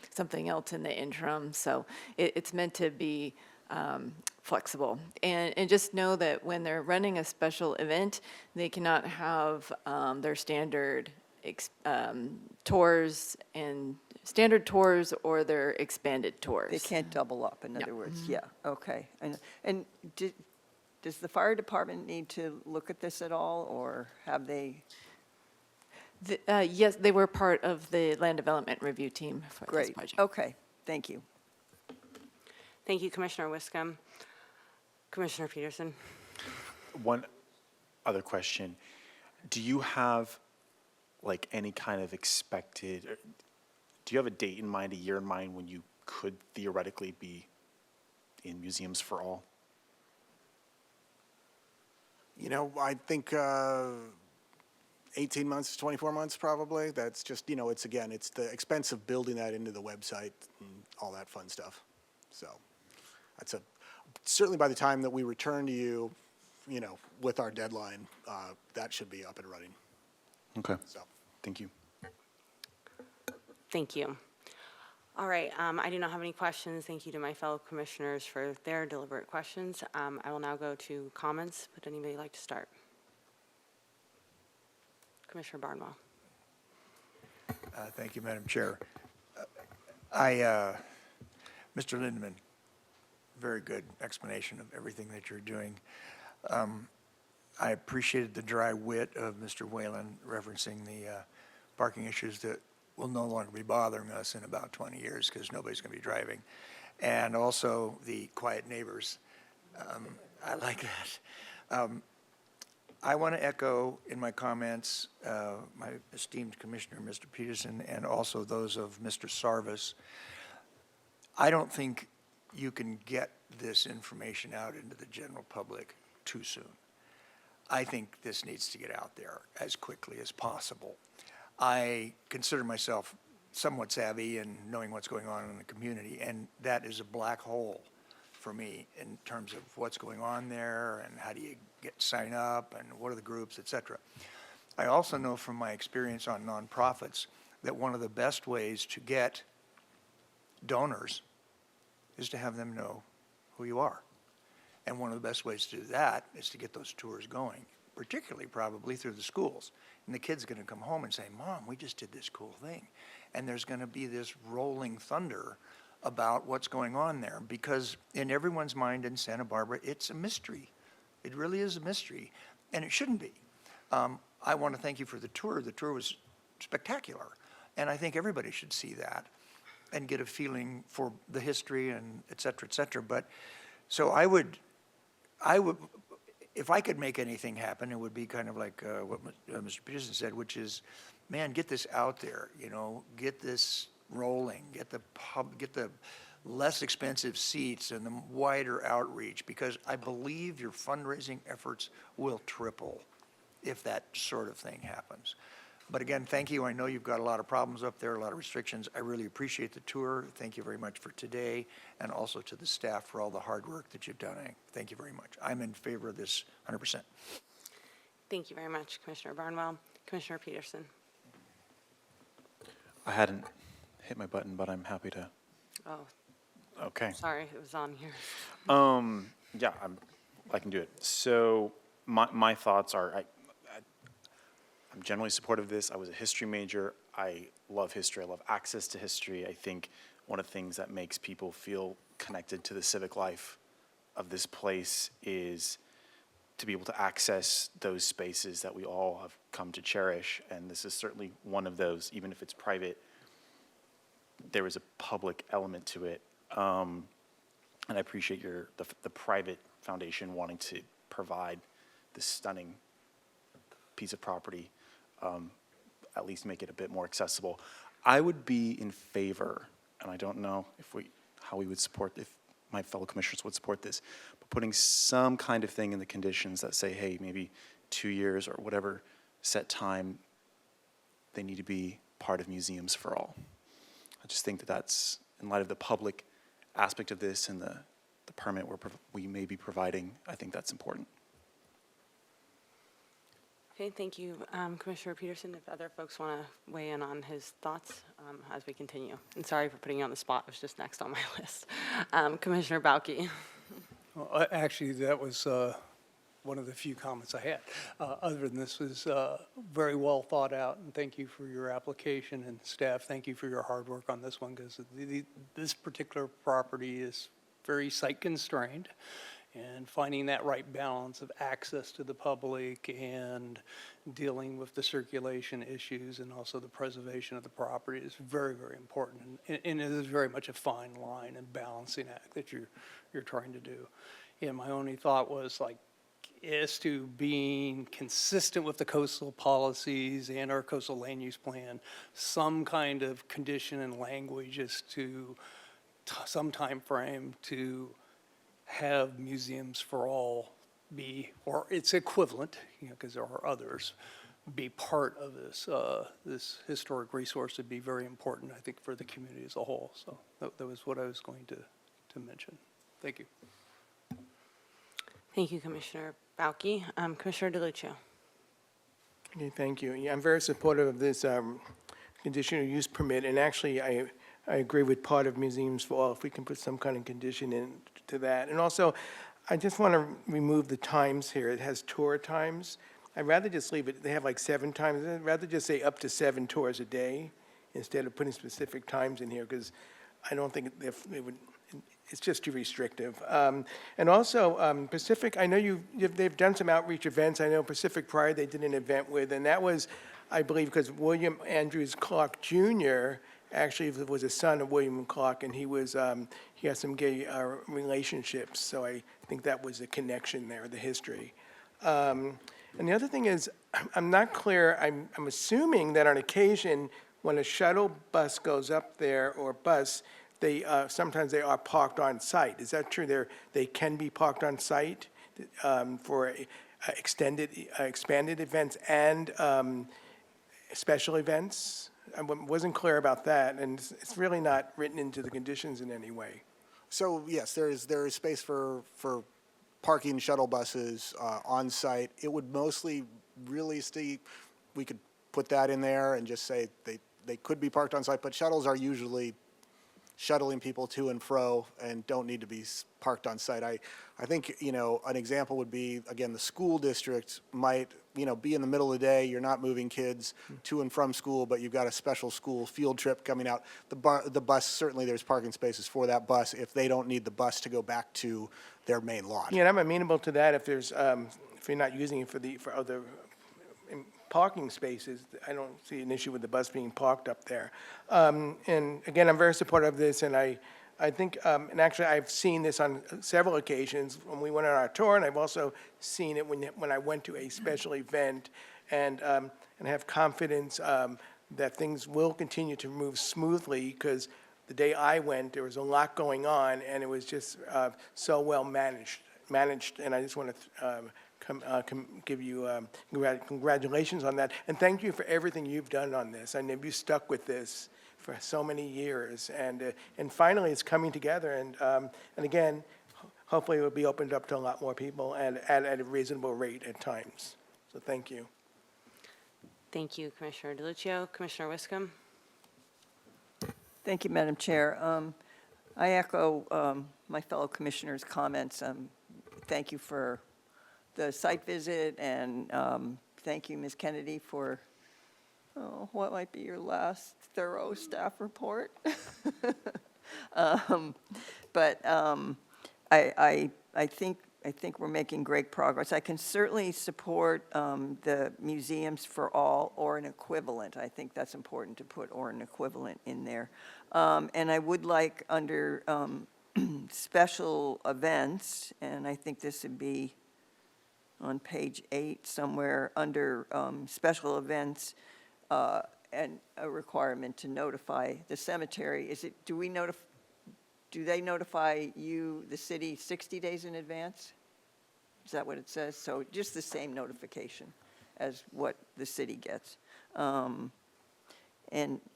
something else in the interim. So it's meant to be flexible. And just know that when they're running a special event, they cannot have their standard tours and standard tours or their expanded tours. They can't double up, in other words, yeah, okay. And does the fire department need to look at this at all, or have they? Yes, they were part of the land development review team for this Great, project. okay, thank you. Thank you, Commissioner Wiscombe. Commissioner Peterson? One other question. Do you have like any kind of expected, do you have a date in mind, a year in mind when you could theoretically be in Museums for All? You know, I think 18 months, 24 months probably. That's just, you know, it's again, it's the expense of building that into the website and all that fun stuff. So that's certainly by the time that we return to you, you know, with our deadline, that should be up and running. Okay, So. thank you. Thank you. All right, I do not have any questions. Thank you to my fellow commissioners for their deliberate questions. I will now go to comments. Would anybody like to start? Commissioner Barnwell. Thank you, Madam Chair. Mr. Lindeman, very good explanation of everything that you're doing. I appreciated the dry wit of Mr. Whalen referencing the parking issues that will no longer be bothering us in about 20 years because nobody's going to be driving. And also the quiet neighbors. I like that. I want to echo in my comments my esteemed Commissioner, Mr. Peterson, and also those of Mr. Sarvis. I don't think you can get this information out into the general public too soon. I think this needs to get out there as quickly as possible. I consider myself somewhat savvy in knowing what's going on in the community, and that is a black hole for me in terms of what's going on there and how do you sign up and what are the groups, et cetera. I also know from my experience on nonprofits that one of the best ways to get donors is to have them know who you are. And one of the best ways to do that is to get those tours going, particularly probably through the schools. And the kid's going to come home and say, Mom, we just did this cool thing. And there's going to be this rolling thunder about what's going on there, because in everyone's mind in Santa Barbara, it's a mystery. It really is a mystery, and it shouldn't be. I want to thank you for the tour. The tour was spectacular, and I think everybody should see that and get a feeling for the history and et cetera, but so I would, if I could make anything happen, it would be kind of like what Mr. Peterson said, which is, man, get this out there, you know, get this rolling, get the less expensive seats and the wider outreach, because I believe your fundraising efforts will triple if that sort of thing happens. But again, thank you. I know you've got a lot of problems up there, a lot of restrictions. I really appreciate the tour. Thank you very much for today, and also to the staff for all the hard work that you've done. Thank you very much. I'm in favor of this 100%. Thank you very much, Commissioner Barnwell. Commissioner Peterson. I hadn't hit my button, but I'm happy to. Oh, Okay. sorry, it was on here. Yeah, I can do it. So my thoughts are, I'm generally supportive of this. I was a history major. I love history. I love access to history. I think one of the things that makes people feel connected to the civic life of this place is to be able to access those spaces that we all have come to cherish. And this is certainly one of those, even if it's private, there is a public element to it. And I appreciate the private foundation wanting to provide this stunning piece of property, at least make it a bit more accessible. I would be in favor and I don't know how we would support, if my fellow commissioners would support this, but putting some kind of thing in the conditions that say, hey, maybe 2 years or whatever set time, they need to be part of Museums for All. I just think that that's, in light of the public aspect of this and the permit we may be providing, I think that's important. Okay, thank you, Commissioner Peterson. If other folks want to weigh in on his thoughts as we continue. And sorry for putting you on the spot, it was just next on my list. Commissioner Bauke. Well, actually, that was one of the few comments I had. Other than this was very well thought out, and thank you for your application, and staff, thank you for your hard work on this one, because this particular property is very site constrained, and finding that right balance of access to the public and dealing with the circulation issues and also the preservation of the property is very, very important. And it is very much a fine line and balancing act that you're trying to do. And my only thought was, like, as to being consistent with the coastal policies and our coastal land use plan, some kind of condition and language as to some time frame to have Museums for All be, or its equivalent, because there are others, be part of this this historic resource would be very important, I think, for the community as a whole. So that was what I was going to mention. Thank you. Thank you, Commissioner Bauke. Commissioner DeLucia. Okay, thank you. Yeah, I'm very supportive of this conditional use permit, and actually, I agree with part of Museums for All, if we can put some kind of condition into that. And also, I just want to remove the times here. It has tour times. I'd rather just leave it, they have like 7 times. I'd rather just say up to 7 tours a day instead of putting specific times in here, because I don't think it would, it's just too restrictive. And also, Pacific, I know they've done some outreach events. I know Pacific Pride they did an event with, and that was, I believe, because William Andrews Clark Jr. actually was a son of William Clark, and he had some gay relationships, so I think that was the connection there, the history. And the other thing is, I'm not clear, I'm assuming that on occasion, when a shuttle bus goes up there, or bus, sometimes they are parked on site. Is that true? They can be parked on site for expanded events and special events? I wasn't clear about that, and it's really not written into the conditions in any way. So yes, there is space for parking shuttle buses on site. It would mostly really we could put that in there and just say they could be parked on site, but shuttles are usually shuttling people to and fro and don't need to be parked on site. I think, an example would be, again, the school district might, be in the middle of the day, you're not moving kids to and from school, but you've got a special school field trip coming out. The bus, certainly there's parking spaces for that bus if they don't need the bus to go back to their main lot. Yeah, and I'm amenable to that if there's, if you're not using it for other parking spaces. I don't see an issue with the bus being parked up there. And again, I'm very supportive of this, and I think, and actually I've seen this on several occasions when we went on our tour, and I've also seen it when I went to a special event, and I have confidence that things will continue to move smoothly, because the day I went, there was a lot going on, and it was just so well managed, and I just want to give you congratulations on that, and thank you for everything you've done on this. I know you stuck with this for so many years, and finally it's coming together, and again, hopefully it will be opened up to a lot more people and at a reasonable rate at times. So thank you. Thank you, Commissioner DeLucia. Commissioner Wiscombe. Thank you, Madam Chair. I echo my fellow commissioners' comments. Thank you for the site visit, and thank you, Ms. Kennedy, for what might be your last thorough staff report. But I think we're making great progress. I can certainly support the Museums for All or an equivalent. I think that's important to put or an equivalent in there. And I would like under special events, and I think this would be on page 8 somewhere under special events, a requirement to notify the cemetery. Do they notify you, the city, 60 days in advance? Is that what it says? So just the same notification as what the city gets. And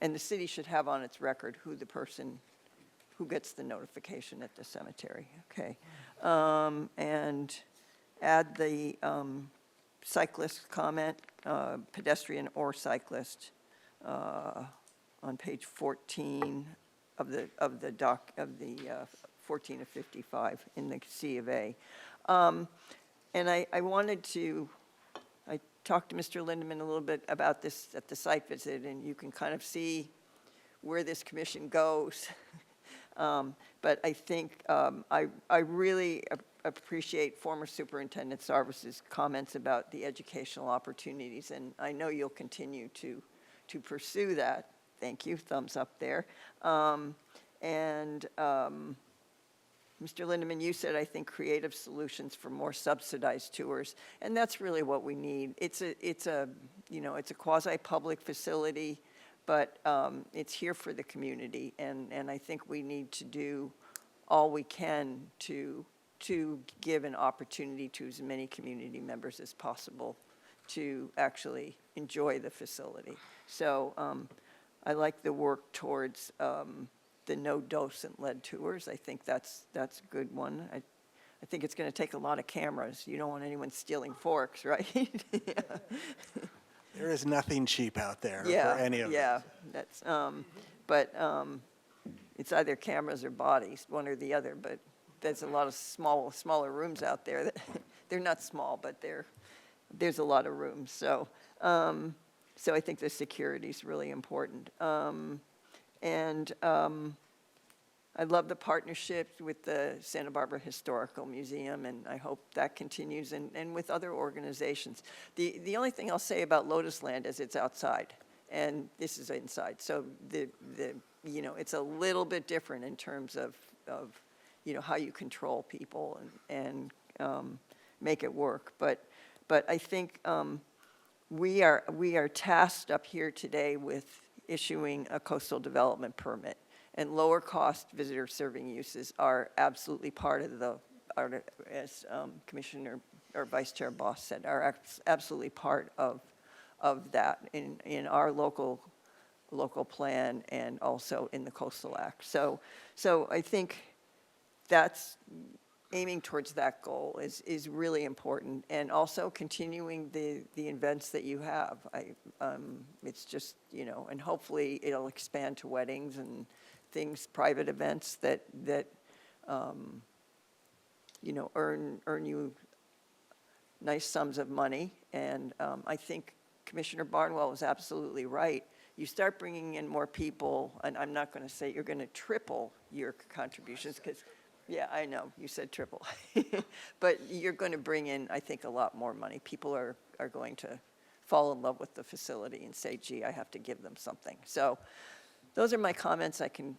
the city should have on its record who the person, who gets the notification at the cemetery, okay? And add the cyclist comment, pedestrian or cyclist, on page 14 of the 14 of 55 in the C of A. And I talked to Mr. Lindeman a little bit about this at the site visit, and you can kind of see where this commission goes. But I think I really appreciate former Superintendent Sarvis's comments about the educational opportunities, and I know you'll continue to pursue that. Thank you, thumbs up there. Mr. Lindeman, you said, I think, creative solutions for more subsidized tours, and that's really what we need. It's a quasi-public facility, but it's here for the community, and I think we need to do all we can to give an opportunity to as many community members as possible to actually enjoy the facility. So I like the work towards the no docent led tours. I think that's a good one. I think it's going to take a lot of cameras. You don't want anyone stealing forks, right? Yeah. There is nothing cheap out there Yeah, for any of yeah, us. that's, but it's either cameras or bodies, one or the other, but there's a lot of smaller rooms out there that, they're not small, but there's a lot of rooms, so I think the security is really important. I love the partnership with the Santa Barbara Historical Museum, and I hope that continues, and with other organizations. The only thing I'll say about Lotus Land is it's outside, and this is inside. So it's a little bit different in terms of how you control people and make it work. But I think we are tasked up here today with issuing a coastal development permit. And lower cost visitor serving uses are absolutely part of as Commissioner or Vice Chair Boss said, are absolutely part of that in our local plan and also in the Coastal Act. So I think that's aiming towards that goal is really important, and also continuing the events that you have. It's just, and hopefully it'll expand to weddings and things, private events that earn you nice sums of money. And I think Commissioner Barnwell was absolutely right. You start bringing in more people, and I'm not going to say you're going to triple your contributions, because, yeah, I know, you said triple. But you're going to bring in, I think, a lot more money. People are going to fall in love with the facility and say, gee, I have to give them something. So those are my comments. I can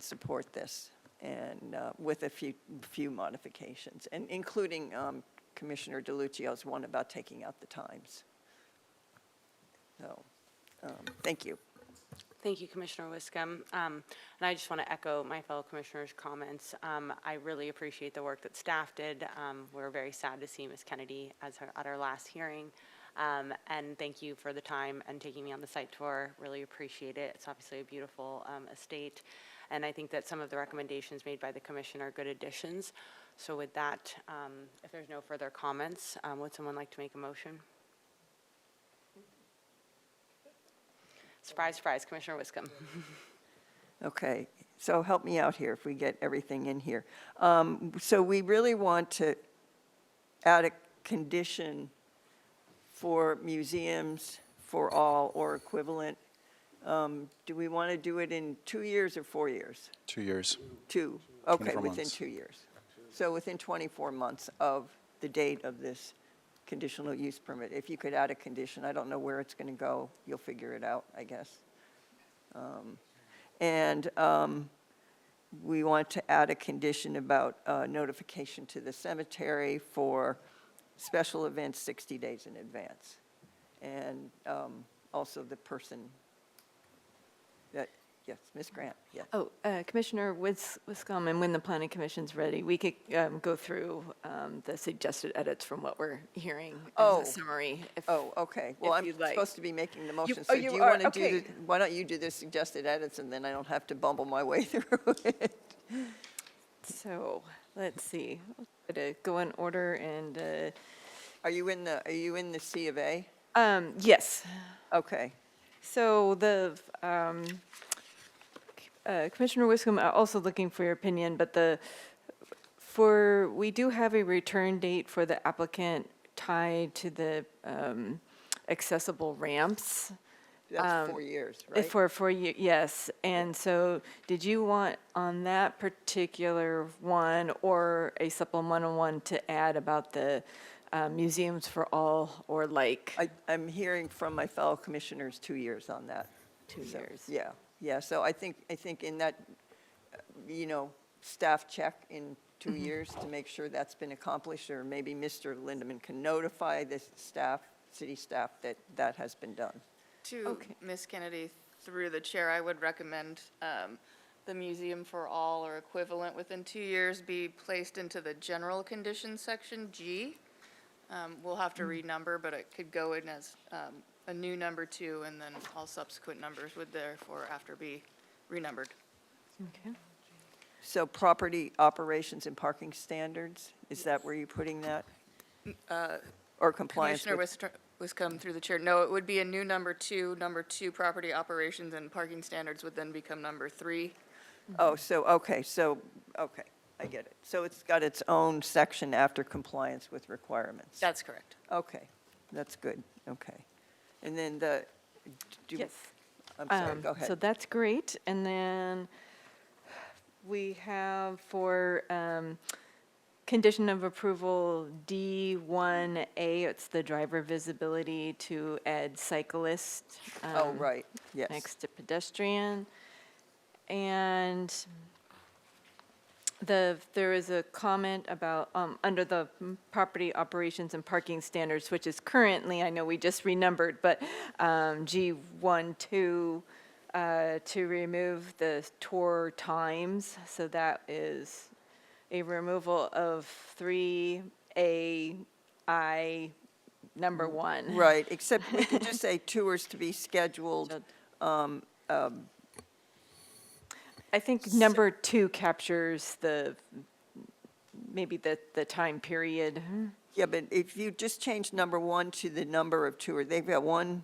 support this, and with a few modifications, and including Commissioner DeLuccio's one about taking out the times. So, thank you. Thank you, Commissioner Wiscombe. And I just want to echo my fellow commissioners' comments. I really appreciate the work that staff did. We're very sad to see Ms. Kennedy at our last hearing. And thank you for the time and taking me on the site tour. Really appreciate it. It's obviously a beautiful estate. And I think that some of the recommendations made by the commission are good additions. So with that, if there's no further comments, would someone like to make a motion? Surprise, surprise, Commissioner Wiscombe. Okay, so help me out here if we get everything in here. So we really want to add a condition for museums for all or equivalent. Do we want to do it in 2 years or 4 years? 2 years. Two, okay, 24 within months. 2 years. So within 24 months of the date of this conditional use permit. If you could add a condition, I don't know where it's going to go. You'll figure it out, I guess. We want to add a condition about notification to the cemetery for special events 60 days in advance. And also the person Yes, Ms. Grant, yes. Oh, Commissioner Wiscom, and when the planning commission's ready, we could go through the suggested edits from what we're hearing Oh. as a summary. Oh, okay. Well, if I'm you'd like. supposed to be making the motion, oh, so you do you are? want to do Okay. why don't you do the suggested edits, and then I don't have to bumble my way through it? So, let's see. To go in order and, Are you in the C of A? yes. Okay. So the, Commissioner Wiscom, also looking for your opinion, but we do have a return date for the applicant tied to the accessible ramps. That's 4 years, right? For you, yes. And so did you want on that particular one or a supplemental one to add about the museums for all or like? I'm hearing from my fellow commissioners 2 years on that. 2 years. Yeah, yeah, so I think in that, staff check in 2 years to make sure that's been accomplished, or maybe Mr. Lindeman can notify the staff, city staff, that that has been done. To Okay. Ms. Kennedy, through the chair, I would recommend the museum for all or equivalent within 2 years be placed into the general conditions section, G. We'll have to renumber, but it could go in as a new number 2, and then all subsequent numbers would therefore after be renumbered. Okay. So property operations and parking standards, is that where you're putting that? Or compliance Commissioner with? Wiscom, through the chair, no, it would be a new number 2. Number 2, property operations and parking standards would then become number 3. Oh, okay, I get it. So it's got its own section after compliance with requirements. That's correct. Okay, that's good, okay. And then Yes. I'm sorry, go ahead. So that's great. And then we have for condition of approval D1A, it's the driver visibility to add cyclist. Oh, right, yes. Next to pedestrian. And there is a comment about, under the property operations and parking standards, which is currently, I know we just renumbered, but G12, to remove the tour times. So that is a removal of 3AI number 1. Right, except we could just say tours to be scheduled. I think number 2 captures maybe the time period. Yeah, but if you just change number 1 to the number of tours, they've got 1,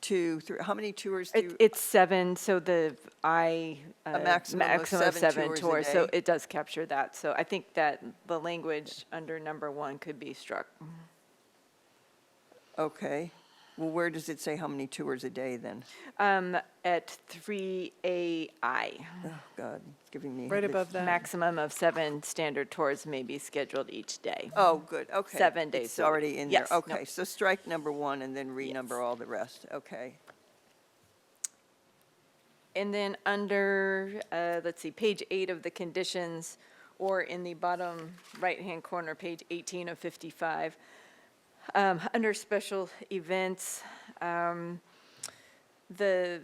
2, 3, how many tours do you? It's 7, so the A maximum of 7 tours a so day? it does capture that. So I think that the language under number 1 could be struck. Okay, well, where does it say how many tours a day then? At 3AI, Oh, God, it's giving me. Right above that. maximum of 7 standard tours may be scheduled each day. Oh, good, okay. 7 days It's a week. already in there. Yes, no. Okay, so strike number 1 and then renumber all the rest, okay. And then under, let's see, page 8 of the conditions, or in the bottom right-hand corner, page 18 of 55, under special events, the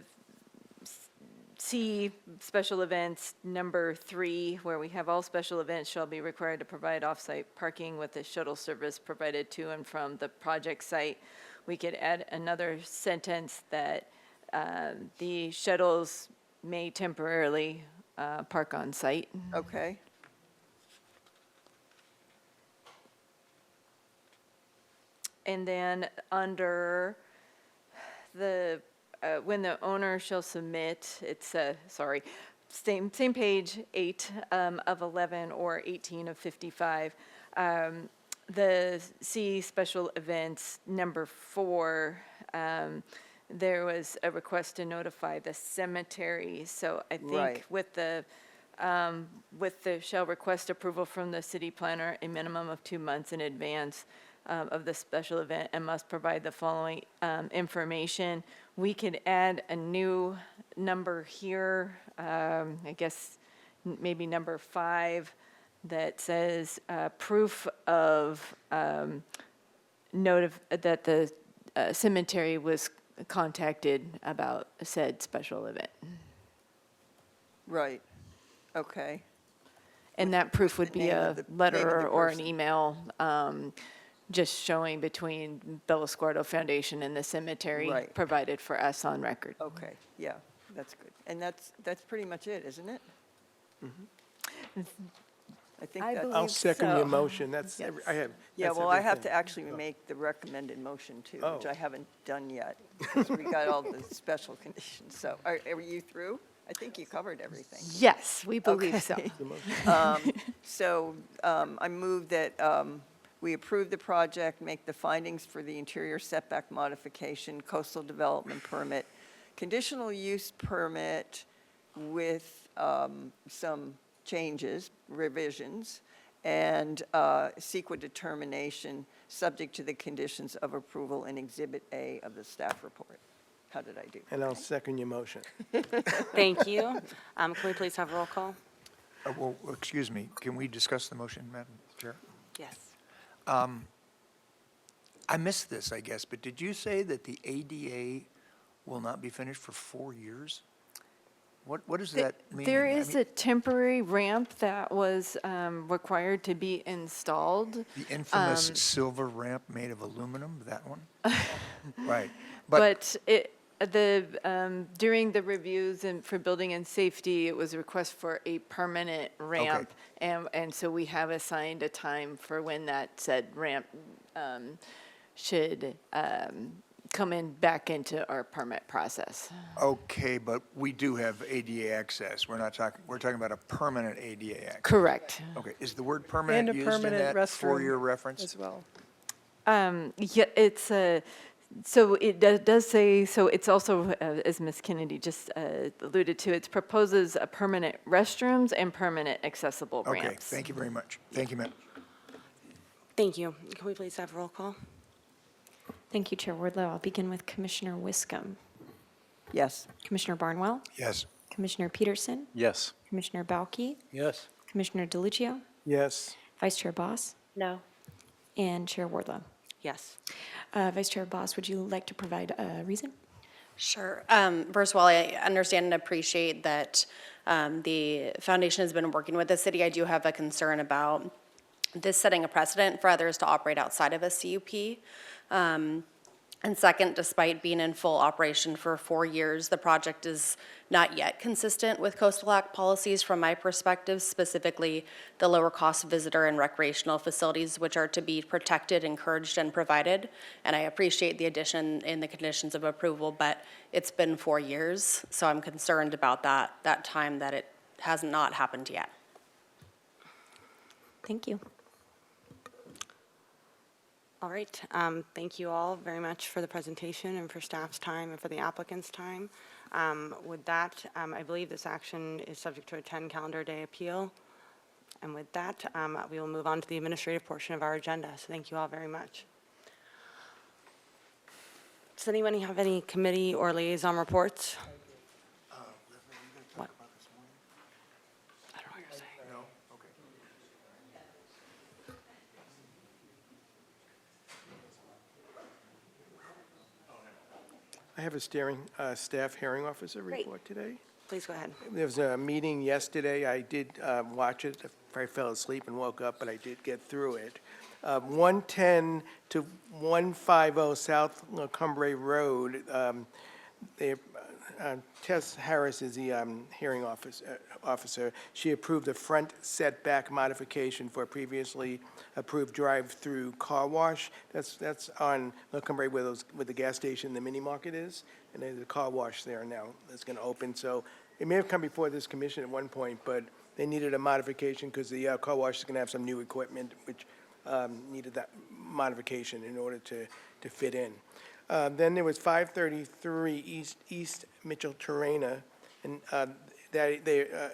C, special events, number 3, where we have all special events shall be required to provide off-site parking with a shuttle service provided to and from the project site. We could add another sentence that the shuttles may temporarily park on site. Okay, And then under the, when the owner shall submit, it's, same page, 8 of 11 or 18 of 55. The C, special events, number 4, there was a request to notify the cemetery. So I Right. think with the shall request approval from the city planner a minimum of 2 months in advance of the special event and must provide the following information. We could add a new number here, I guess maybe number 5, that says proof of that the cemetery was contacted about said special event. Right, okay. And that proof would the be name a of the- name of letter the or an person. email, just showing between Bella Squardo Foundation and the cemetery Right. provided for us on record. Okay, yeah, that's good. And that's pretty much it, isn't it? I think I that's. believe I'll second your so. motion. That's, Yes. I have. Yeah, that's well, I have everything. to actually make the recommended motion too, which Oh. I haven't done yet, because we got all the special conditions. So are you through? I think you covered everything. Yes, we believe so. Okay. So I move that we approve the project, make the findings for the interior setback modification, coastal development permit, conditional use permit with some changes, revisions, and CEQA determination, subject to the conditions of approval in Exhibit A of the staff report. How did I do? And I'll second your motion. Thank you. Can we please have roll call? Well, excuse me, can we discuss the motion, Madam Chair? Yes. I missed this, I guess, but did you say that the ADA will not be finished for 4 years? What does that mean? There I is mean, a temporary ramp that was required to be installed. The infamous silver ramp made of aluminum, that one? Right. But during the reviews and for building and safety, it was a request for a permanent ramp. And so we have assigned a time for when that said ramp should come in back into our permit process. Okay, but we do have ADA access. We're talking about a permanent ADA access. Correct. Okay, is the word And permanent a used in permanent that for restroom your reference? as well. Yeah, it's so it does say, so it's also, as Ms. Kennedy just alluded to, it proposes a permanent restrooms and permanent accessible ramps. Okay, thank you very much. Thank you, ma'am. Thank you. Can we please have roll call? Thank you, Chair Wardlow. I'll begin with Commissioner Wiscombe, Yes. Commissioner Barnwell, Yes. Commissioner Peterson, Yes. Commissioner Balke, Yes. Commissioner DeLucio, Yes. Vice Chair Boss, No. and Chair Wardlow. Yes. Vice Chair Boss, would you like to provide a reason? Sure. First of all, I understand and appreciate that the foundation has been working with the city. I do have a concern about this setting a precedent for others to operate outside of a CUP. And second, despite being in full operation for 4 years, the project is not yet consistent with Coastal Act policies from my perspective, specifically the lower cost visitor and recreational facilities, which are to be protected, encouraged, and provided. And I appreciate the addition in the conditions of approval, but it's been 4 years, so I'm concerned about that time that it has not happened yet. Thank you. All right. Thank you all very much for the presentation and for staff's time and for the applicant's time. With that, I believe this action is subject to a 10 calendar day appeal. And with that, we will move on to the administrative portion of our agenda. So thank you all very much. Does anyone have any committee or liaison reports? What? I don't know what you're saying. I have a staff hearing officer report today. Please go ahead. There was a meeting yesterday. I did watch it. I fell asleep and woke up, but I did get through it. 110 to 150 South Cumbray Road. Tess Harris is the hearing officer. She approved the front setback modification for a previously approved drive-through car wash. That's on Cumbray where the gas station, the mini market is, and there's a car wash there now that's going to open. So it may have come before this commission at one point, but they needed a modification because the car wash is going to have some new equipment, which needed that modification in order to fit in. Then there was 533 East Mitchell Terrena, and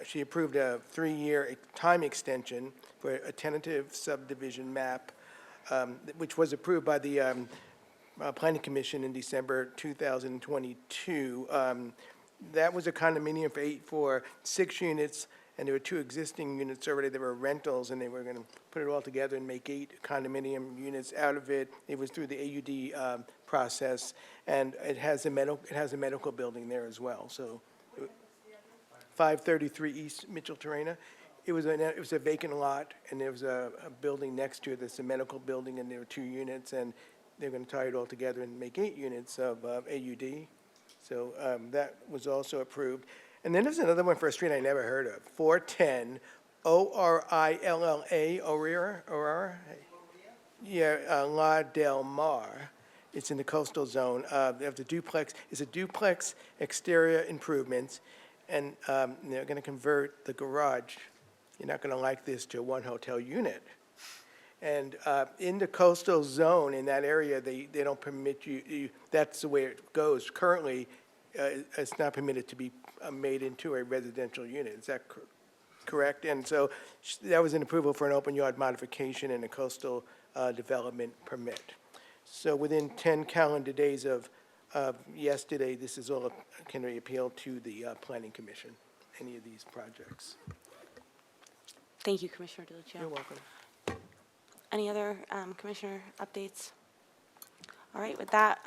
she approved a 3-year time extension for a tentative subdivision map, which was approved by the Planning Commission in December 2022. That was a condominium for 6 units, and there were 2 existing units already that were rentals, and they were going to put it all together and make 8 condominium units out of it. It was through the AUD process, and it has a medical building there as well. So 533 East Mitchell Terrena. It was a vacant lot, and there was a building next to it, that's a medical building, and there were 2 units, and they're going to tie it all together and make 8 units of AUD. So that was also approved. And then there's another one for a street I never heard of, 410 Orilla, Aurora? Yeah, La Del Mar. It's in the coastal zone. They have the duplex, it's a duplex exterior improvements, and they're going to convert the garage, you're not going to like this, to a 1 hotel unit. And in the coastal zone, in that area, they don't permit you, that's the way it goes. Currently, it's not permitted to be made into a residential unit. Is that correct? And so that was an approval for an open yard modification and a coastal development permit. So within 10 calendar days of yesterday, this is all can be appealed to the Planning Commission, any of these projects. Thank you, Commissioner DeLucia. You're welcome. Any other commissioner updates? All right, with that,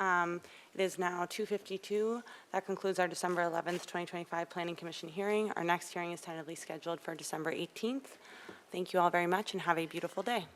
it is now 2:52. That concludes our December 11th, 2025 Planning Commission hearing. Our next hearing is tentatively scheduled for December 18th. Thank you all very much and have a beautiful day.